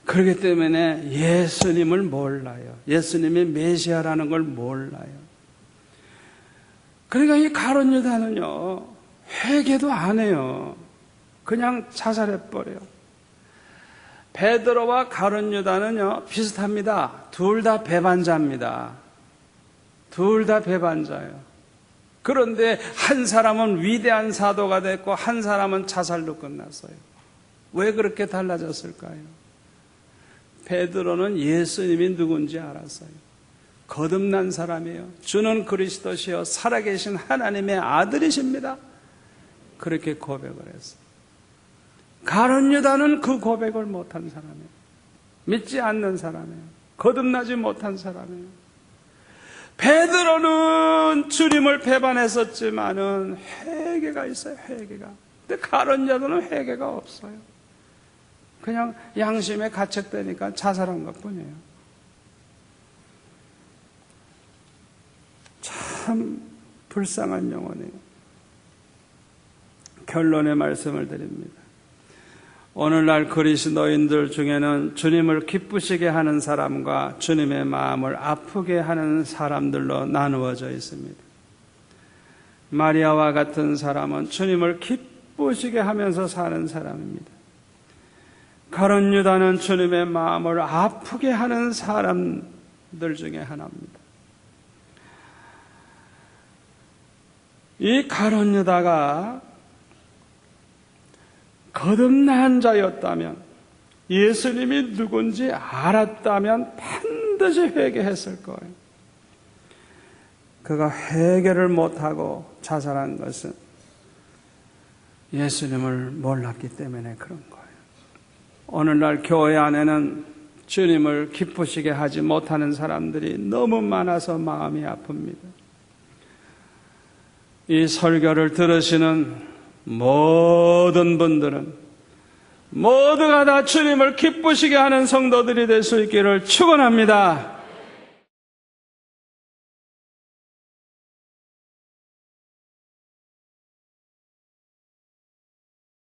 그렇기 때문에 예수님을 몰라요. 예수님이 메시아라는 걸 몰라요. 그러니까 이 가룟 유다는요, 회개도 안 해요. 그냥 자살해버려요. 베드로와 가룟 유다는요, 비슷합니다. 둘 다 배반자입니다. 둘 다 배반자예요. 그런데 한 사람은 위대한 사도가 됐고 한 사람은 자살로 끝났어요. 왜 그렇게 달라졌을까요? 베드로는 예수님이 누군지 알았어요. 거듭난 사람이에요. 주는 그리스도시요 살아계신 하나님의 아들이십니다. 그렇게 고백을 했어요. 가룟 유다는 그 고백을 못한 사람이에요. 믿지 않는 사람이에요. 거듭나지 못한 사람이에요. 베드로는 주님을 배반했었지만은 회개가 있어요. 회개가. 근데 가룟 유다는 회개가 없어요. 그냥 양심에 가책되니까 자살한 것뿐이에요. 참 불쌍한 영혼이에요. 결론의 말씀을 드립니다. 오늘날 그리스도인들 중에는 주님을 기쁘시게 하는 사람과 주님의 마음을 아프게 하는 사람들로 나누어져 있습니다. 마리아와 같은 사람은 주님을 기쁘시게 하면서 사는 사람입니다. 가룟 유다는 주님의 마음을 아프게 하는 사람들 중에 하나입니다. 이 가룟 유다가 거듭난 자였다면, 예수님이 누군지 알았다면 반드시 회개했을 거예요. 그가 회개를 못하고 자살한 것은 예수님을 몰랐기 때문에 그런 거예요. 오늘날 교회 안에는 주님을 기쁘시게 하지 못하는 사람들이 너무 많아서 마음이 아픕니다. 이 설교를 들으시는 모든 분들은 모두가 다 주님을 기쁘시게 하는 성도들이 될 수 있기를 축원합니다.